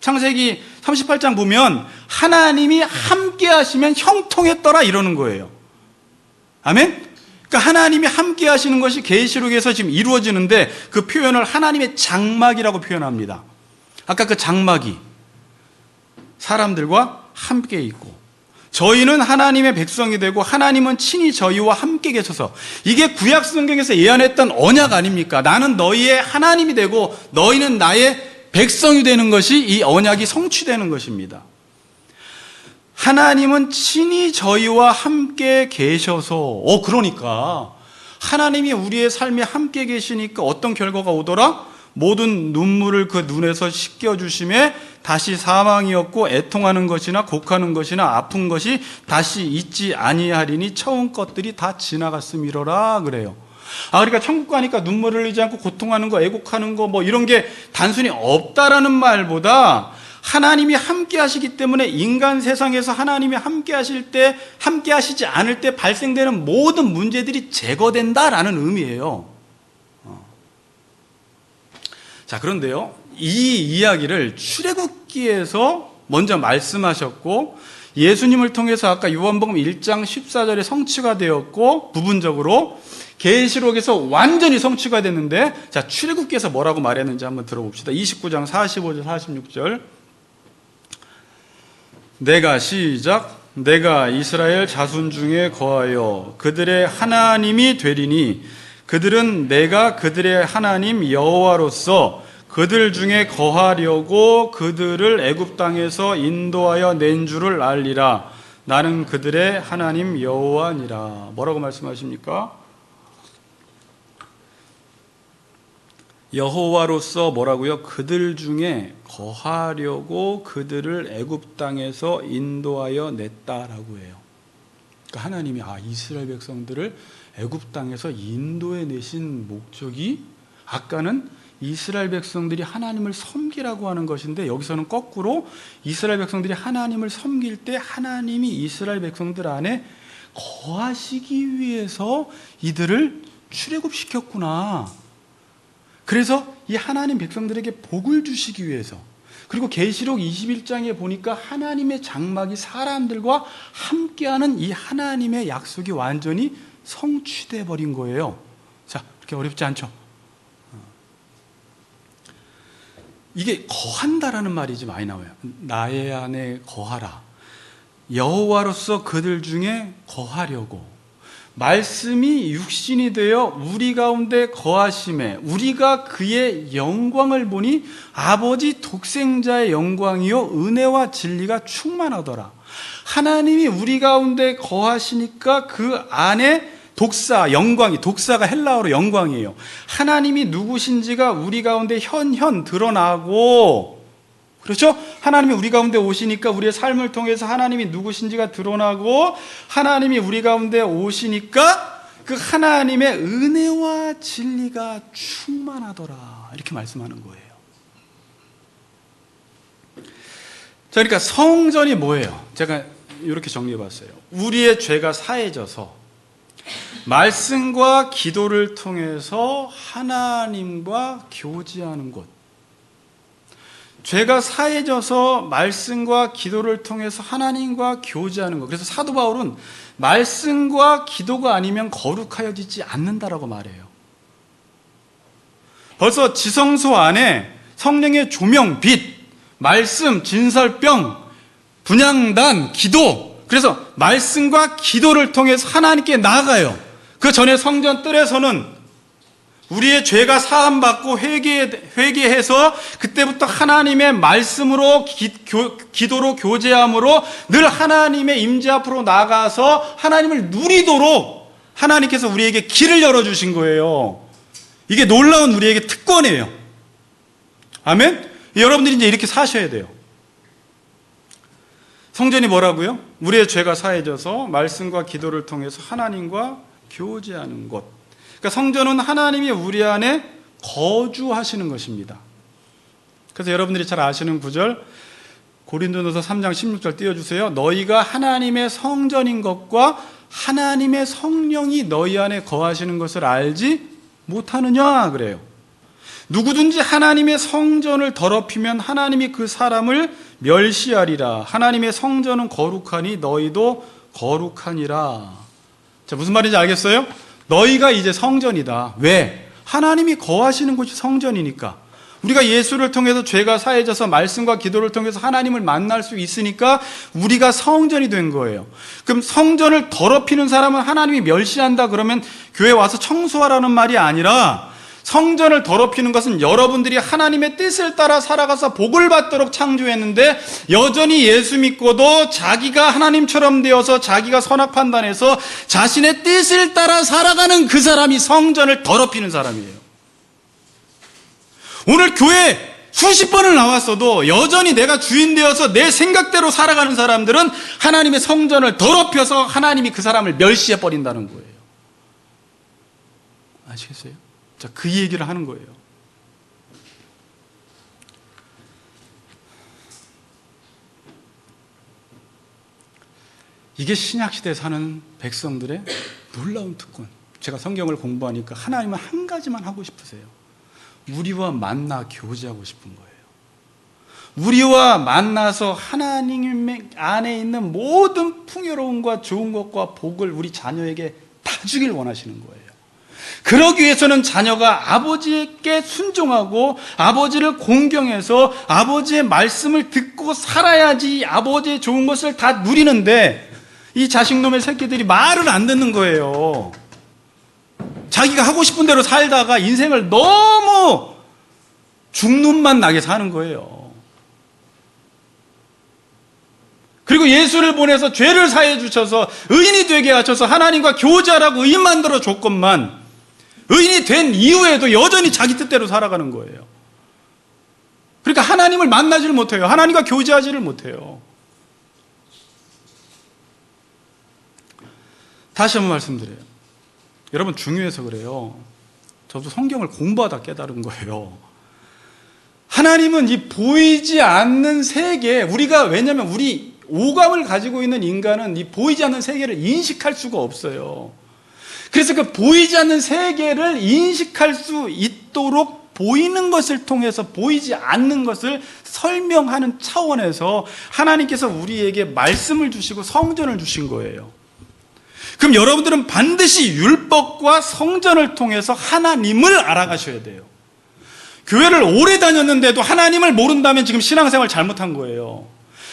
창세기 38장 보면 하나님이 함께 하시면 형통했더라 이러는 거예요. 아멘? 그러니까 하나님이 함께 하시는 것이 계시록에서 지금 이루어지는데 그 표현을 하나님의 장막이라고 표현합니다. 아까 그 장막이 사람들과 함께 있고 저희는 하나님의 백성이 되고 하나님은 친히 저희와 함께 계셔서 이게 구약 성경에서 예언했던 언약 아닙니까? 나는 너희의 하나님이 되고 너희는 나의 백성이 되는 것이 이 언약이 성취되는 것입니다. 하나님은 친히 저희와 함께 계셔서 그러니까 하나님이 우리의 삶에 함께 계시니까 어떤 결과가 오더라? 모든 눈물을 그 눈에서 씻겨주심에 다시 사망이었고 애통하는 것이나 곡하는 것이나 아픈 것이 다시 있지 아니하리니 처음 것들이 다 지나갔음이로라 그래요. 그러니까 천국 가니까 눈물을 흘리지 않고 고통하는 거, 애곡하는 거 뭐 이런 게 단순히 없다라는 말보다 하나님이 함께 하시기 때문에 인간 세상에서 하나님이 함께 하실 때, 함께 하시지 않을 때 발생되는 모든 문제들이 제거된다라는 의미예요. 자, 그런데요, 이 이야기를 출애굽기에서 먼저 말씀하셨고, 예수님을 통해서 아까 요한복음 1장 14절에 성취가 되었고, 부분적으로 계시록에서 완전히 성취가 됐는데, 자, 출애굽기에서 뭐라고 말했는지 한번 들어봅시다. 29장 45절 46절. 내가 이스라엘 자손 중에 거하여 그들의 하나님이 되리니 그들은 내가 그들의 하나님 여호와로서 그들 중에 거하려고 그들을 애굽 땅에서 인도하여 낸 줄을 알리라. 나는 그들의 하나님 여호와니라. 뭐라고 말씀하십니까? 여호와로서 뭐라고요? 그들 중에 거하려고 그들을 애굽 땅에서 인도하여 냈다라고 해요. 그러니까 하나님이 이스라엘 백성들을 애굽 땅에서 인도해 내신 목적이 아까는 이스라엘 백성들이 하나님을 섬기라고 하는 것인데 여기서는 거꾸로 이스라엘 백성들이 하나님을 섬길 때 하나님이 이스라엘 백성들 안에 거하시기 위해서 이들을 출애굽시켰구나. 그래서 이 하나님 백성들에게 복을 주시기 위해서, 그리고 계시록 21장에 보니까 하나님의 장막이 사람들과 함께하는 이 하나님의 약속이 완전히 성취돼 버린 거예요. 자, 그렇게 어렵지 않죠? 이게 거한다라는 말이 좀 많이 나와요. 나의 안에 거하라. 여호와로서 그들 중에 거하려고. 말씀이 육신이 되어 우리 가운데 거하심에 우리가 그의 영광을 보니 아버지 독생자의 영광이요 은혜와 진리가 충만하더라. 하나님이 우리 가운데 거하시니까 그 안에 독사가 헬라어로 영광이에요. 하나님이 누구신지가 우리 가운데 현현 드러나고, 그렇죠? 하나님이 우리 가운데 오시니까 우리의 삶을 통해서 하나님이 누구신지가 드러나고, 하나님이 우리 가운데 오시니까 그 하나님의 은혜와 진리가 충만하더라. 이렇게 말씀하는 거예요. 자, 그러니까 성전이 뭐예요? 제가 이렇게 정리해 봤어요. 우리의 죄가 사해져서 말씀과 기도를 통해서 하나님과 교제하는 곳. 죄가 사해져서 말씀과 기도를 통해서 하나님과 교제하는 것. 그래서 사도 바울은 말씀과 기도가 아니면 거룩하여지지 않는다라고 말해요. 벌써 지성소 안에 성령의 조명, 빛, 말씀, 진설병, 분향단, 기도. 그래서 말씀과 기도를 통해서 하나님께 나아가요. 그 전에 성전 뜰에서는 우리의 죄가 사함받고 회개해서 그때부터 하나님의 말씀으로 기도로 교제함으로 늘 하나님의 임재 앞으로 나가서 하나님을 누리도록 하나님께서 우리에게 길을 열어주신 거예요. 이게 놀라운 우리에게 특권이에요. 아멘? 여러분들이 이제 이렇게 사셔야 돼요. 성전이 뭐라고요? 우리의 죄가 사해져서 말씀과 기도를 통해서 하나님과 교제하는 곳. 그러니까 성전은 하나님이 우리 안에 거주하시는 것입니다. 그래서 여러분들이 잘 아시는 구절, 고린도전서 3장 16절 띄워주세요. 너희가 하나님의 성전인 것과 하나님의 성령이 너희 안에 거하시는 것을 알지 못하느냐 그래요. 누구든지 하나님의 성전을 더럽히면 하나님이 그 사람을 멸시하리라. 하나님의 성전은 거룩하니 너희도 거룩하니라. 자, 무슨 말인지 알겠어요? 너희가 이제 성전이다. 왜? 하나님이 거하시는 곳이 성전이니까. 우리가 예수를 통해서 죄가 사해져서 말씀과 기도를 통해서 하나님을 만날 수 있으니까 우리가 성전이 된 거예요. 그럼 성전을 더럽히는 사람은 하나님이 멸시한다 그러면 교회 와서 청소하라는 말이 아니라, 성전을 더럽히는 것은 여러분들이 하나님의 뜻을 따라 살아가서 복을 받도록 창조했는데 여전히 예수 믿고도 자기가 하나님처럼 되어서 자기가 선악 판단해서 자신의 뜻을 따라 살아가는 그 사람이 성전을 더럽히는 사람이에요. 오늘 교회 수십 번을 나왔어도 여전히 내가 주인 되어서 내 생각대로 살아가는 사람들은 하나님의 성전을 더럽혀서 하나님이 그 사람을 멸시해 버린다는 거예요. 아시겠어요? 자, 그 얘기를 하는 거예요. 이게 신약시대에 사는 백성들의 놀라운 특권. 제가 성경을 공부하니까 하나님은 한 가지만 하고 싶으세요. 우리와 만나 교제하고 싶은 거예요. 우리와 만나서 하나님 안에 있는 모든 풍요로움과 좋은 것과 복을 우리 자녀에게 다 주길 원하시는 거예요. 그러기 위해서는 자녀가 아버지께 순종하고 아버지를 공경해서 아버지의 말씀을 듣고 살아야지 아버지의 좋은 것을 다 누리는데, 이 자식놈의 새끼들이 말을 안 듣는 거예요. 자기가 하고 싶은 대로 살다가 인생을 너무 죽눈만 나게 사는 거예요. 그리고 예수를 보내서 죄를 사해 주셔서 의인이 되게 하셔서 하나님과 교제하라고 의인 만들어 줬건만, 의인이 된 이후에도 여전히 자기 뜻대로 살아가는 거예요. 그러니까 하나님을 만나지를 못해요. 하나님과 교제하지를 못해요. 다시 한번 말씀드려요. 여러분, 중요해서 그래요. 저도 성경을 공부하다 깨달은 거예요. 하나님은 이 보이지 않는 세계, 왜냐면 우리 오감을 가지고 있는 인간은 이 보이지 않는 세계를 인식할 수가 없어요. 그래서 그 보이지 않는 세계를 인식할 수 있도록 보이는 것을 통해서 보이지 않는 것을 설명하는 차원에서 하나님께서 우리에게 말씀을 주시고 성전을 주신 거예요. 그럼 여러분들은 반드시 율법과 성전을 통해서 하나님을 알아가셔야 돼요. 교회를 오래 다녔는데도 하나님을 모른다면 지금 신앙생활 잘못한 거예요.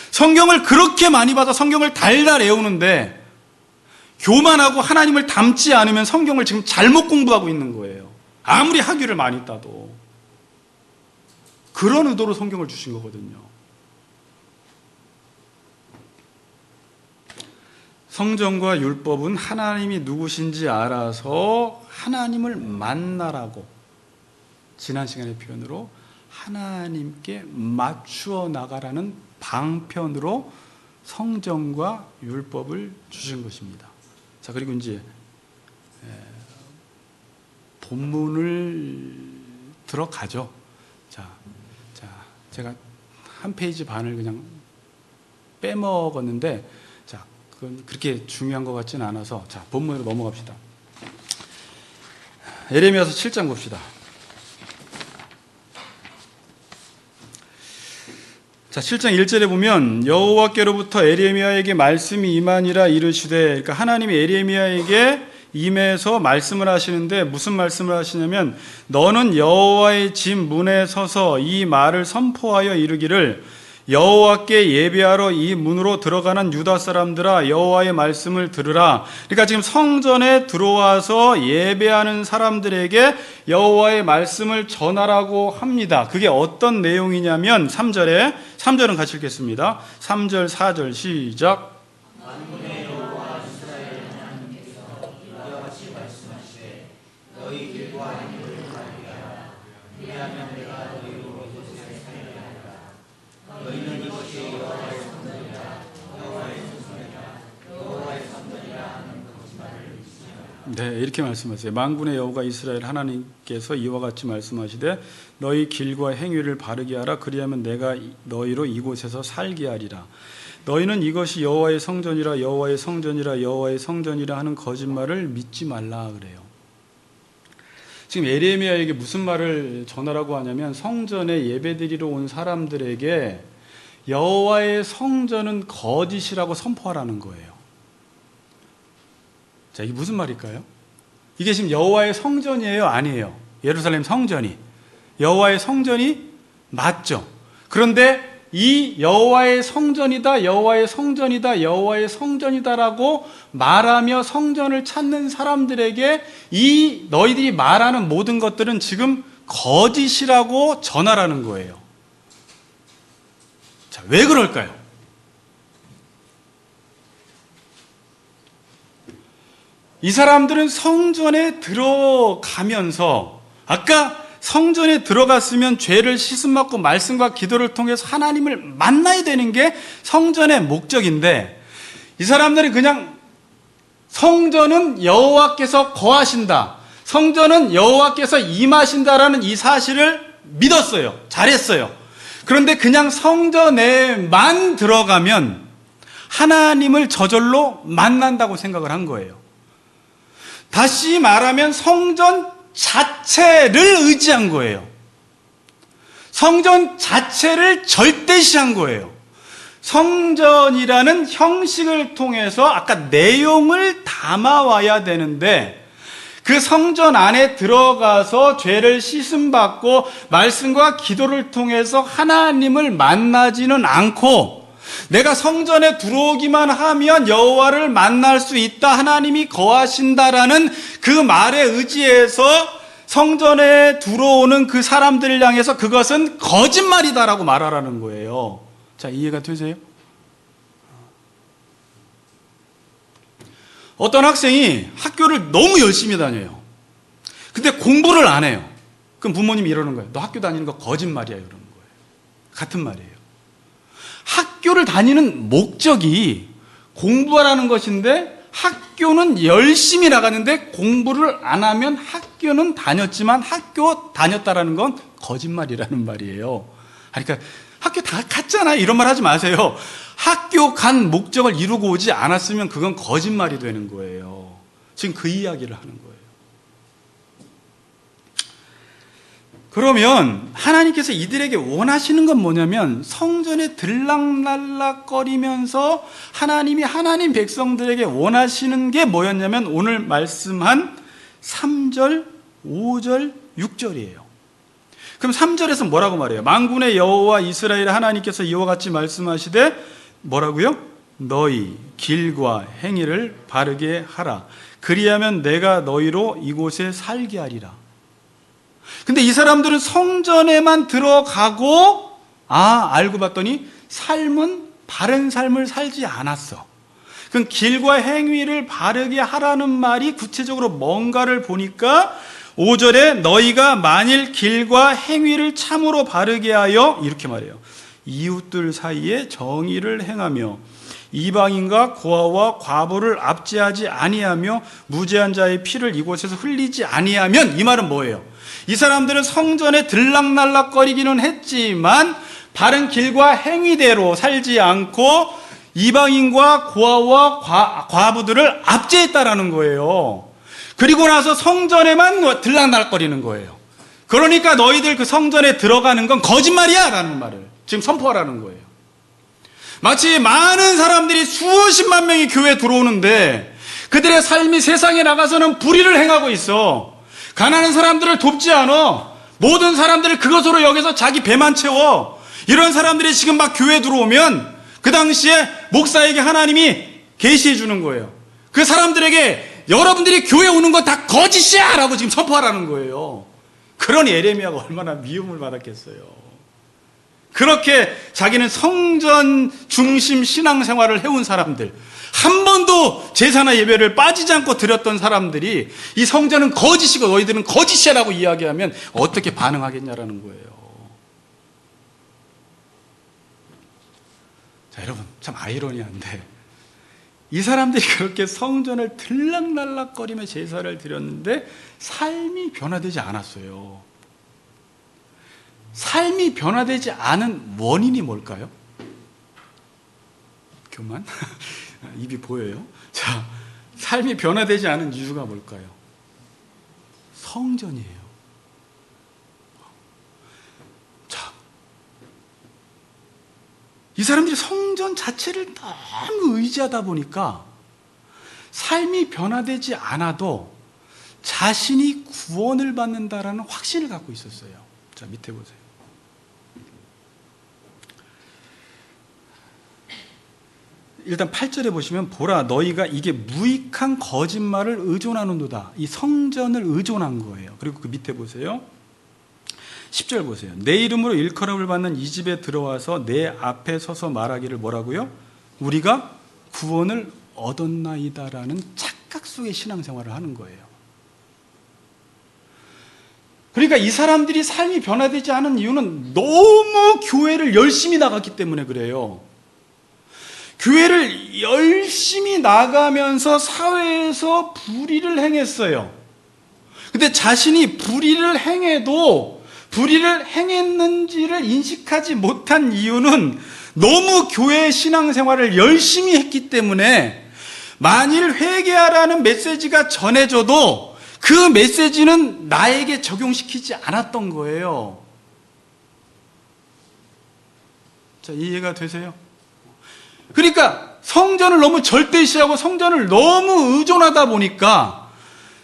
성경을 그렇게 많이 받아 성경을 달달 외우는데 교만하고 하나님을 닮지 않으면 성경을 지금 잘못 공부하고 있는 거예요. 아무리 학위를 많이 따도. 그런 의도로 성경을 주신 거거든요. 성전과 율법은 하나님이 누구신지 알아서 하나님을 만나라고, 지난 시간의 표현으로 하나님께 맞추어 나가라는 방편으로 성전과 율법을 주신 것입니다. 자, 그리고 이제 본문을 들어가죠. 자, 제가 한 페이지 반을 그냥 빼먹었는데, 자, 그건 그렇게 중요한 것 같지는 않아서, 자, 본문으로 넘어갑시다. 예레미야서 7장 봅시다. 자, 7장 1절에 보면 여호와께로부터 에레미야에게 말씀이 임하니라 이르시되, 그러니까 하나님이 에레미야에게 임해서 말씀을 하시는데 무슨 말씀을 하시냐면, 너는 여호와의 집 문에 서서 이 말을 선포하여 이르기를, 여호와께 예배하러 이 문으로 들어가는 유다 사람들아, 여호와의 말씀을 들으라. 그러니까 지금 성전에 들어와서 예배하는 사람들에게 여호와의 말씀을 전하라고 합니다. 그게 어떤 내용이냐면 3절은 같이 읽겠습니다. 3절 4절 시작. 만군의 여호와 이스라엘 하나님께서 이와 같이 말씀하시되, 너희 길과 행위를 가리하라. 그리하면 내가 너희로 이곳에 살게 하리라. 너희는 이것이 여호와의 성전이라, 여호와의 성전이라, 여호와의 성전이라 하는 거짓말을 믿으시라. 네, 이렇게 말씀하세요. 만군의 여호와 이스라엘 하나님께서 이와 같이 말씀하시되, 너희 길과 행위를 바르게 하라. 그리하면 내가 너희로 이곳에서 살게 하리라. 너희는 이것이 여호와의 성전이라, 여호와의 성전이라, 여호와의 성전이라 하는 거짓말을 믿지 말라 그래요. 지금 예레미야에게 무슨 말을 전하라고 하냐면, 성전에 예배드리러 온 사람들에게 여호와의 성전은 거짓이라고 선포하라는 거예요. 자, 이게 무슨 말일까요? 이게 지금 여호와의 성전이에요? 아니에요? 예루살렘 성전이 여호와의 성전이 맞죠. 그런데 이 여호와의 성전이다, 여호와의 성전이다, 여호와의 성전이다라고 말하며 성전을 찾는 사람들에게 이 너희들이 말하는 모든 것들은 지금 거짓이라고 전하라는 거예요. 자, 왜 그럴까요? 이 사람들은 성전에 들어가면서, 아까 성전에 들어갔으면 죄를 씻음받고 말씀과 기도를 통해서 하나님을 만나야 되는 게 성전의 목적인데, 이 사람들이 그냥 성전은 여호와께서 거하신다, 성전은 여호와께서 임하신다라는 이 사실을 믿었어요. 잘했어요. 그런데 그냥 성전에만 들어가면 하나님을 저절로 만난다고 생각을 한 거예요. 다시 말하면 성전 자체를 의지한 거예요. 성전 자체를 절대시한 거예요. 성전이라는 형식을 통해서 아까 내용을 담아와야 되는데 그 성전 안에 들어가서 죄를 씻음받고 말씀과 기도를 통해서 하나님을 만나지는 않고 내가 성전에 들어오기만 하면 여호와를 만날 수 있다, 하나님이 거하신다라는 그 말에 의지해서 성전에 들어오는 그 사람들을 향해서 그것은 거짓말이다라고 말하라는 거예요. 자, 이해가 되세요? 어떤 학생이 학교를 너무 열심히 다녀요. 근데 공부를 안 해요. 그럼 부모님이 이러는 거예요. 너 학교 다니는 거 거짓말이야, 이러는 거예요. 같은 말이에요. 학교를 다니는 목적이 공부하라는 것인데 학교는 열심히 나가는데 공부를 안 하면 학교는 다녔지만 학교 다녔다라는 건 거짓말이라는 말이에요. 그러니까 학교 다 갔잖아요, 이런 말 하지 마세요. 학교 간 목적을 이루고 오지 않았으면 그건 거짓말이 되는 거예요. 지금 그 이야기를 하는 거예요. 그러면 하나님께서 이들에게 원하시는 건 뭐냐면 성전에 들락날락거리면서 하나님이 하나님 백성들에게 원하시는 게 뭐였냐면 오늘 말씀한 3절, 5절, 6절이에요. 그럼 3절에서 뭐라고 말해요? 만군의 여호와 이스라엘 하나님께서 이와 같이 말씀하시되 뭐라고요? 너희 길과 행위를 바르게 하라. 그리하면 내가 너희로 이곳에 살게 하리라. 근데 이 사람들은 성전에만 들어가고 알고 봤더니 삶은 바른 삶을 살지 않았어. 그럼 길과 행위를 바르게 하라는 말이 구체적으로 뭔가를 보니까 5절에 너희가 만일 길과 행위를 참으로 바르게 하여 이렇게 말해요. 이웃들 사이에 정의를 행하며 이방인과 고아와 과부를 압제하지 아니하며 무죄한 자의 피를 이곳에서 흘리지 아니하면, 이 말은 뭐예요? 이 사람들은 성전에 들락날락거리기는 했지만 바른 길과 행위대로 살지 않고 이방인과 고아와 과부들을 압제했다라는 거예요. 그리고 나서 성전에만 들락날락거리는 거예요. 그러니까 너희들 그 성전에 들어가는 건 거짓말이야 라는 말을 지금 선포하라는 거예요. 마치 많은 사람들이 수십만 명이 교회에 들어오는데 그들의 삶이 세상에 나가서는 불의를 행하고 있어. 가난한 사람들을 돕지 않아. 모든 사람들을 그것으로 여기서 자기 배만 채워. 이런 사람들이 지금 막 교회에 들어오면 그 당시에 목사에게 하나님이 계시해 주는 거예요. 그 사람들에게 여러분들이 교회 오는 거 다 거짓이야 라고 지금 선포하라는 거예요. 그런 예레미야가 얼마나 미움을 받았겠어요. 그렇게 자기는 성전 중심 신앙생활을 해온 사람들, 한 번도 제사나 예배를 빠지지 않고 드렸던 사람들이 이 성전은 거짓이고 너희들은 거짓이라고 이야기하면 어떻게 반응하겠냐라는 거예요. 자, 여러분, 참 아이러니한데 이 사람들이 그렇게 성전을 들락날락거리며 제사를 드렸는데 삶이 변화되지 않았어요. 삶이 변화되지 않은 원인이 뭘까요? 교만? 입이 보여요? 자, 삶이 변화되지 않은 이유가 뭘까요? 성전이에요. 자, 이 사람들이 성전 자체를 너무 의지하다 보니까 삶이 변화되지 않아도 자신이 구원을 받는다라는 확신을 갖고 있었어요. 자, 밑에 보세요. 일단 8절에 보시면 보라 너희가 이게 무익한 거짓말을 의존하는도다. 이 성전을 의존한 거예요. 그리고 그 밑에 보세요. 10절 보세요. 내 이름으로 일컬음을 받는 이 집에 들어와서 내 앞에 서서 말하기를 뭐라고요? 우리가 구원을 얻었나이다라는 착각 속의 신앙생활을 하는 거예요. 그러니까 이 사람들이 삶이 변화되지 않은 이유는 너무 교회를 열심히 나갔기 때문에 그래요. 교회를 열심히 나가면서 사회에서 불의를 행했어요. 근데 자신이 불의를 행해도 불의를 행했는지를 인식하지 못한 이유는 너무 교회 신앙생활을 열심히 했기 때문에 만일 회개하라는 메시지가 전해져도 그 메시지는 나에게 적용시키지 않았던 거예요. 자, 이해가 되세요? 그러니까 성전을 너무 절대시하고 성전을 너무 의존하다 보니까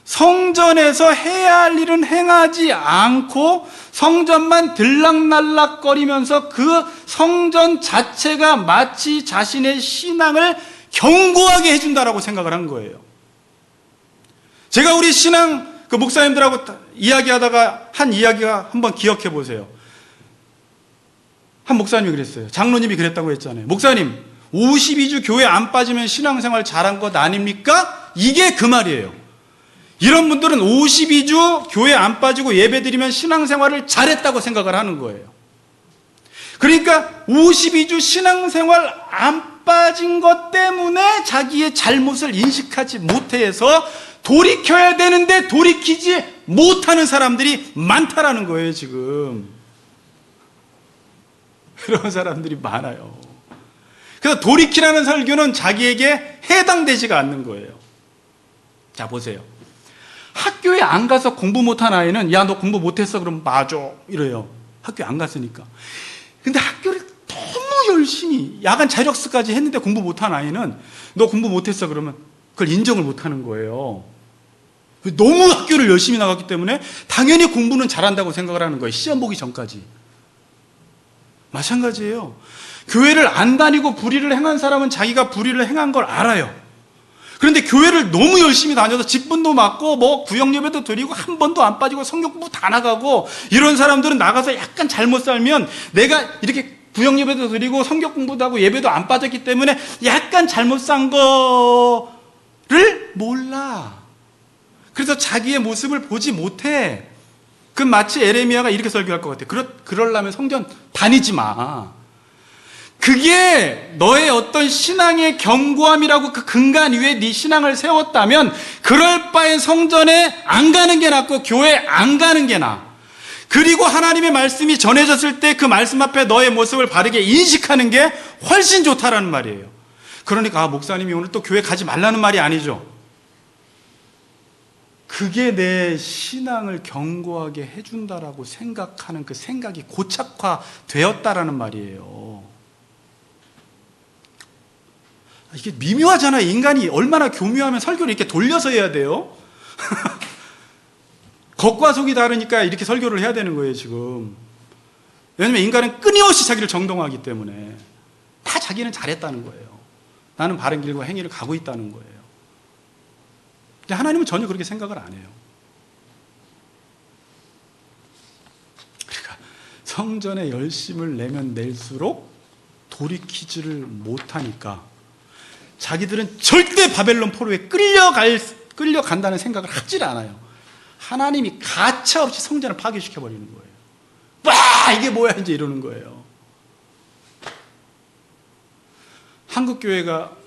성전에서 해야 할 일은 행하지 않고 성전만 들락날락거리면서 그 성전 자체가 마치 자신의 신앙을 견고하게 해준다라고 생각을 한 거예요. 제가 우리 신앙 그 목사님들하고 이야기하다가 한 이야기가 한번 기억해 보세요. 한 목사님이 그랬어요. 장로님이 그랬다고 했잖아요. 목사님, 52주 교회 안 빠지면 신앙생활 잘한 것 아닙니까? 이게 그 말이에요. 이런 분들은 52주 교회 안 빠지고 예배드리면 신앙생활을 잘했다고 생각을 하는 거예요. 그러니까 52주 신앙생활 안 빠진 것 때문에 자기의 잘못을 인식하지 못해서 돌이켜야 되는데 돌이키지 못하는 사람들이 많다라는 거예요, 지금. 그런 사람들이 많아요. 그래서 돌이키라는 설교는 자기에게 해당되지가 않는 거예요. 자, 보세요. 학교에 안 가서 공부 못한 아이는 야, 너 공부 못했어? 그러면 맞아. 이래요. 학교에 안 갔으니까. 근데 학교를 너무 열심히 야간 자력수까지 했는데 공부 못한 아이는 너 공부 못했어? 그러면 그걸 인정을 못하는 거예요. 너무 학교를 열심히 나갔기 때문에 당연히 공부는 잘한다고 생각을 하는 거예요. 시험 보기 전까지. 마찬가지예요. 교회를 안 다니고 불의를 행한 사람은 자기가 불의를 행한 걸 알아요. 그런데 교회를 너무 열심히 다녀서 직분도 맡고 뭐 구역예배도 드리고 한 번도 안 빠지고 성경 공부 다 나가고 이런 사람들은 나가서 약간 잘못 살면 내가 이렇게 구역예배도 드리고 성경 공부도 하고 예배도 안 빠졌기 때문에 약간 잘못 산 거를 몰라. 그래서 자기의 모습을 보지 못해. 그 마치 에레미야가 이렇게 설교할 것 같아. 그러려면 성전 다니지 마. 그게 너의 어떤 신앙의 견고함이라고 그 근간 위에 네 신앙을 세웠다면 그럴 바엔 성전에 안 가는 게 낫고 교회 안 가는 게 나아. 그리고 하나님의 말씀이 전해졌을 때 그 말씀 앞에 너의 모습을 바르게 인식하는 게 훨씬 좋다라는 말이에요. 그러니까 목사님이 오늘 또 교회 가지 말라는 말이 아니죠. 그게 내 신앙을 견고하게 해준다라고 생각하는 그 생각이 고착화되었다라는 말이에요. 이게 미묘하잖아요. 인간이 얼마나 교묘하면 설교를 이렇게 돌려서 해야 돼요. 겉과 속이 다르니까 이렇게 설교를 해야 되는 거예요, 지금. 왜냐하면 인간은 끊임없이 자기를 정동하기 때문에 다 자기는 잘했다는 거예요. 나는 바른 길과 행위를 가고 있다는 거예요. 근데 하나님은 전혀 그렇게 생각을 안 해요. 그러니까 성전에 열심을 내면 낼수록 돌이키지를 못하니까 자기들은 절대 바벨론 포로에 끌려간다는 생각을 하질 않아요. 하나님이 가차없이 성전을 파괴시켜버리는 거예요. 와, 이게 뭐야 이제 이러는 거예요. 한국교회가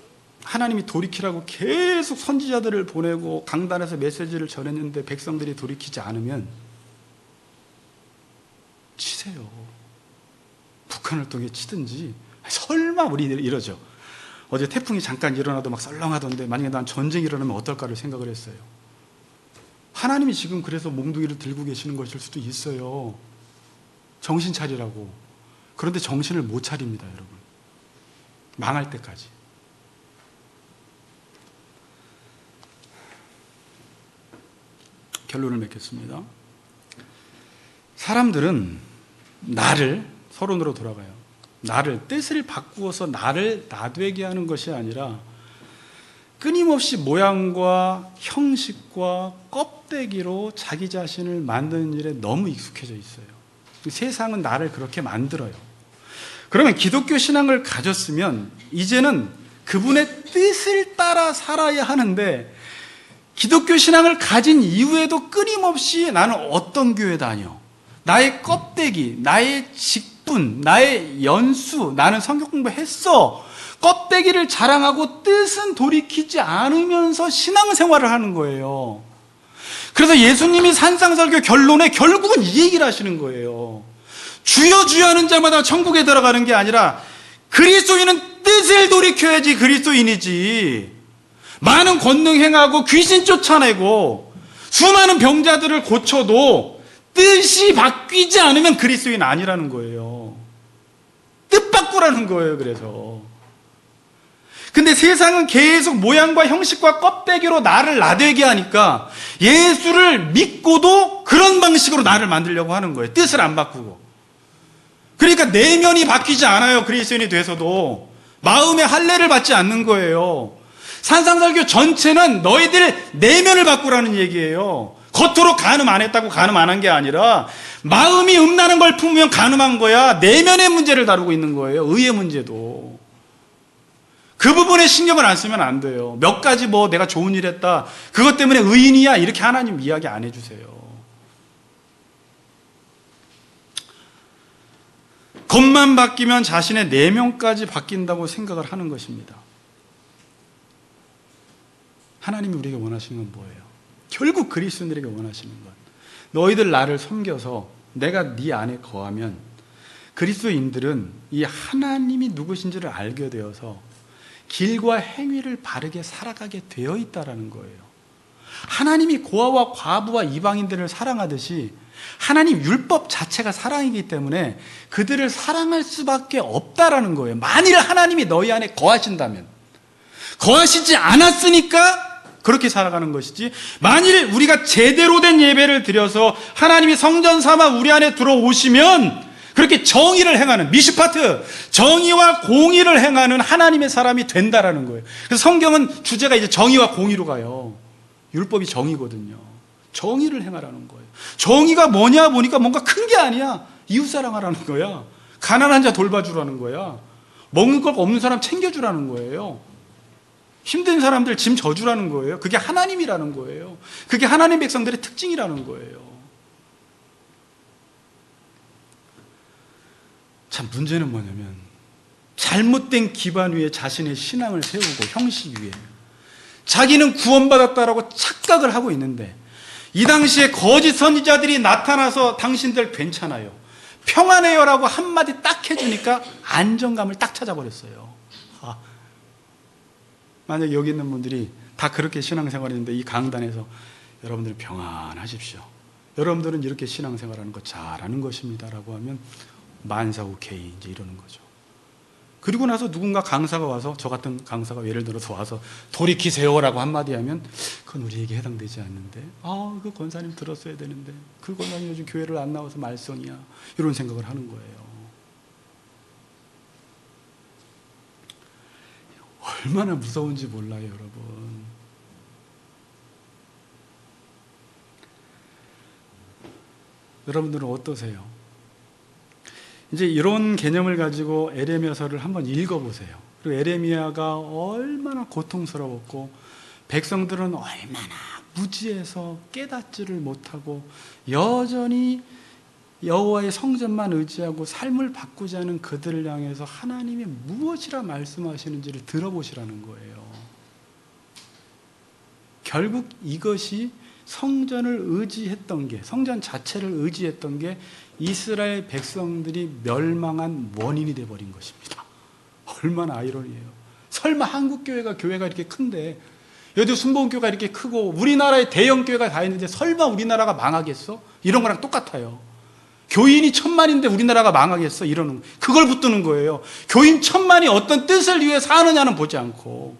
하나님이 돌이키라고 계속 선지자들을 보내고 강단에서 메시지를 전했는데 백성들이 돌이키지 않으면 치세요. 북한을 통해 치든지. 설마 우리 이러죠. 어제 태풍이 잠깐 일어나도 막 썰렁하던데 만약에 난 전쟁이 일어나면 어떨까를 생각을 했어요. 하나님이 지금 그래서 몽둥이를 들고 계시는 것일 수도 있어요. 정신 차리라고. 그런데 정신을 못 차립니다, 여러분. 망할 때까지. 결론을 맺겠습니다. 사람들은 나를, 서론으로 돌아가요. 나를, 뜻을 바꾸어서 나를 나되게 하는 것이 아니라 끊임없이 모양과 형식과 껍데기로 자기 자신을 만드는 일에 너무 익숙해져 있어요. 세상은 나를 그렇게 만들어요. 그러면 기독교 신앙을 가졌으면 이제는 그분의 뜻을 따라 살아야 하는데 기독교 신앙을 가진 이후에도 끊임없이 나는 어떤 교회 다녀, 나의 껍데기, 나의 직분, 나의 연수, 나는 성경 공부했어, 껍데기를 자랑하고 뜻은 돌이키지 않으면서 신앙생활을 하는 거예요. 그래서 예수님이 산상설교 결론에 결국은 이 얘기를 하시는 거예요. 주여 주여 하는 자마다 천국에 들어가는 게 아니라 그리스도인은 뜻을 돌이켜야지 그리스도인이지. 많은 권능 행하고 귀신 쫓아내고 수많은 병자들을 고쳐도 뜻이 바뀌지 않으면 그리스도인 아니라는 거예요. 뜻 바꾸라는 거예요. 그래서 근데 세상은 계속 모양과 형식과 껍데기로 나를 나되게 하니까 예수를 믿고도 그런 방식으로 나를 만들려고 하는 거예요. 뜻을 안 바꾸고. 그러니까 내면이 바뀌지 않아요. 그리스도인이 돼서도 마음의 할례를 받지 않는 거예요. 산상설교 전체는 너희들 내면을 바꾸라는 얘기예요. 겉으로 간음 안 했다고 간음 안 한 게 아니라 마음이 음란한 걸 품으면 간음한 거야. 내면의 문제를 다루고 있는 거예요. 의의 문제도. 그 부분에 신경을 안 쓰면 안 돼요. 몇 가지 뭐 내가 좋은 일 했다, 그것 때문에 의인이야, 이렇게 하나님 이야기 안 해주세요. 겉만 바뀌면 자신의 내면까지 바뀐다고 생각을 하는 것입니다. 하나님이 우리에게 원하시는 건 뭐예요? 결국 그리스도인들에게 원하시는 건 너희들 나를 섬겨서 내가 네 안에 거하면 그리스도인들은 이 하나님이 누구신지를 알게 되어서 길과 행위를 바르게 살아가게 되어 있다라는 거예요. 하나님이 고아와 과부와 이방인들을 사랑하듯이 하나님 율법 자체가 사랑이기 때문에 그들을 사랑할 수밖에 없다라는 거예요. 만일 하나님이 너희 안에 거하신다면, 거하시지 않았으니까 그렇게 살아가는 것이지, 만일 우리가 제대로 된 예배를 드려서 하나님이 성전 삼아 우리 안에 들어오시면 그렇게 정의를 행하는, 미슈파트, 정의와 공의를 행하는 하나님의 사람이 된다라는 거예요. 그래서 성경은 주제가 이제 정의와 공의로 가요. 율법이 정의거든요. 정의를 행하라는 거예요. 정의가 뭐냐 보니까 뭔가 큰 게 아니야. 이웃사랑하라는 거야. 가난한 자 돌봐주라는 거야. 먹는 것 없는 사람 챙겨주라는 거예요. 힘든 사람들 짐 져주라는 거예요. 그게 하나님이라는 거예요. 그게 하나님 백성들의 특징이라는 거예요. 참 문제는 뭐냐면 잘못된 기반 위에 자신의 신앙을 세우고 형식 위에 자기는 구원받았다라고 착각을 하고 있는데, 이 당시에 거짓 선지자들이 나타나서 당신들 괜찮아요, 평안해요라고 한마디 딱 해주니까 안정감을 딱 찾아버렸어요. 만약 여기 있는 분들이 다 그렇게 신앙생활했는데 이 강단에서 여러분들은 평안하십시오, 여러분들은 이렇게 신앙생활하는 거 잘하는 것입니다 라고 하면 만사오케이 이제 이러는 거죠. 그리고 나서 누군가 강사가 와서, 저 같은 강사가 예를 들어서 와서 돌이키세요라고 한마디 하면 그건 우리에게 해당되지 않는데, 그 권사님 들었어야 되는데, 그 권사님 요즘 교회를 안 나와서 말썽이야, 이런 생각을 하는 거예요. 얼마나 무서운지 몰라요, 여러분. 여러분들은 어떠세요? 이제 이런 개념을 가지고 에레미야서를 한번 읽어보세요. 그리고 에레미야가 얼마나 고통스러웠고 백성들은 얼마나 무지해서 깨닫지를 못하고 여전히 여호와의 성전만 의지하고 삶을 바꾸지 않은 그들을 향해서 하나님이 무엇이라 말씀하시는지를 들어보시라는 거예요. 결국 이것이 성전을 의지했던 게, 성전 자체를 의지했던 게 이스라엘 백성들이 멸망한 원인이 되어버린 것입니다. 얼마나 아이러니해요. 설마 한국교회가 이렇게 큰데, 여기도 순복음교회가 이렇게 크고 우리나라에 대형교회가 다 있는데 설마 우리나라가 망하겠어? 이런 거랑 똑같아요. 교인이 1000만인데 우리나라가 망하겠어? 이러는, 그걸 붙드는 거예요. 교인 1000만이 어떤 뜻을 위해 사느냐는 보지 않고.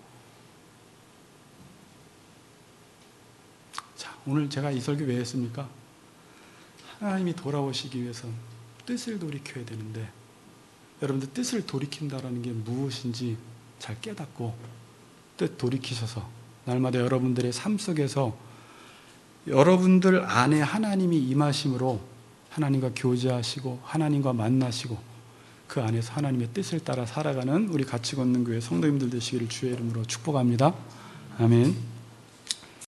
자, 오늘 제가 이 설교 왜 했습니까? 하나님이 돌아오시기 위해서 뜻을 돌이켜야 되는데, 여러분들 뜻을 돌이킨다라는 게 무엇인지 잘 깨닫고 뜻 돌이키셔서 날마다 여러분들의 삶 속에서 여러분들 안에 하나님이 임하심으로 하나님과 교제하시고 하나님과 만나시고 그 안에서 하나님의 뜻을 따라 살아가는 우리 같이 걷는 교회 성도님들 되시기를 주의 이름으로 축복합니다. 아멘.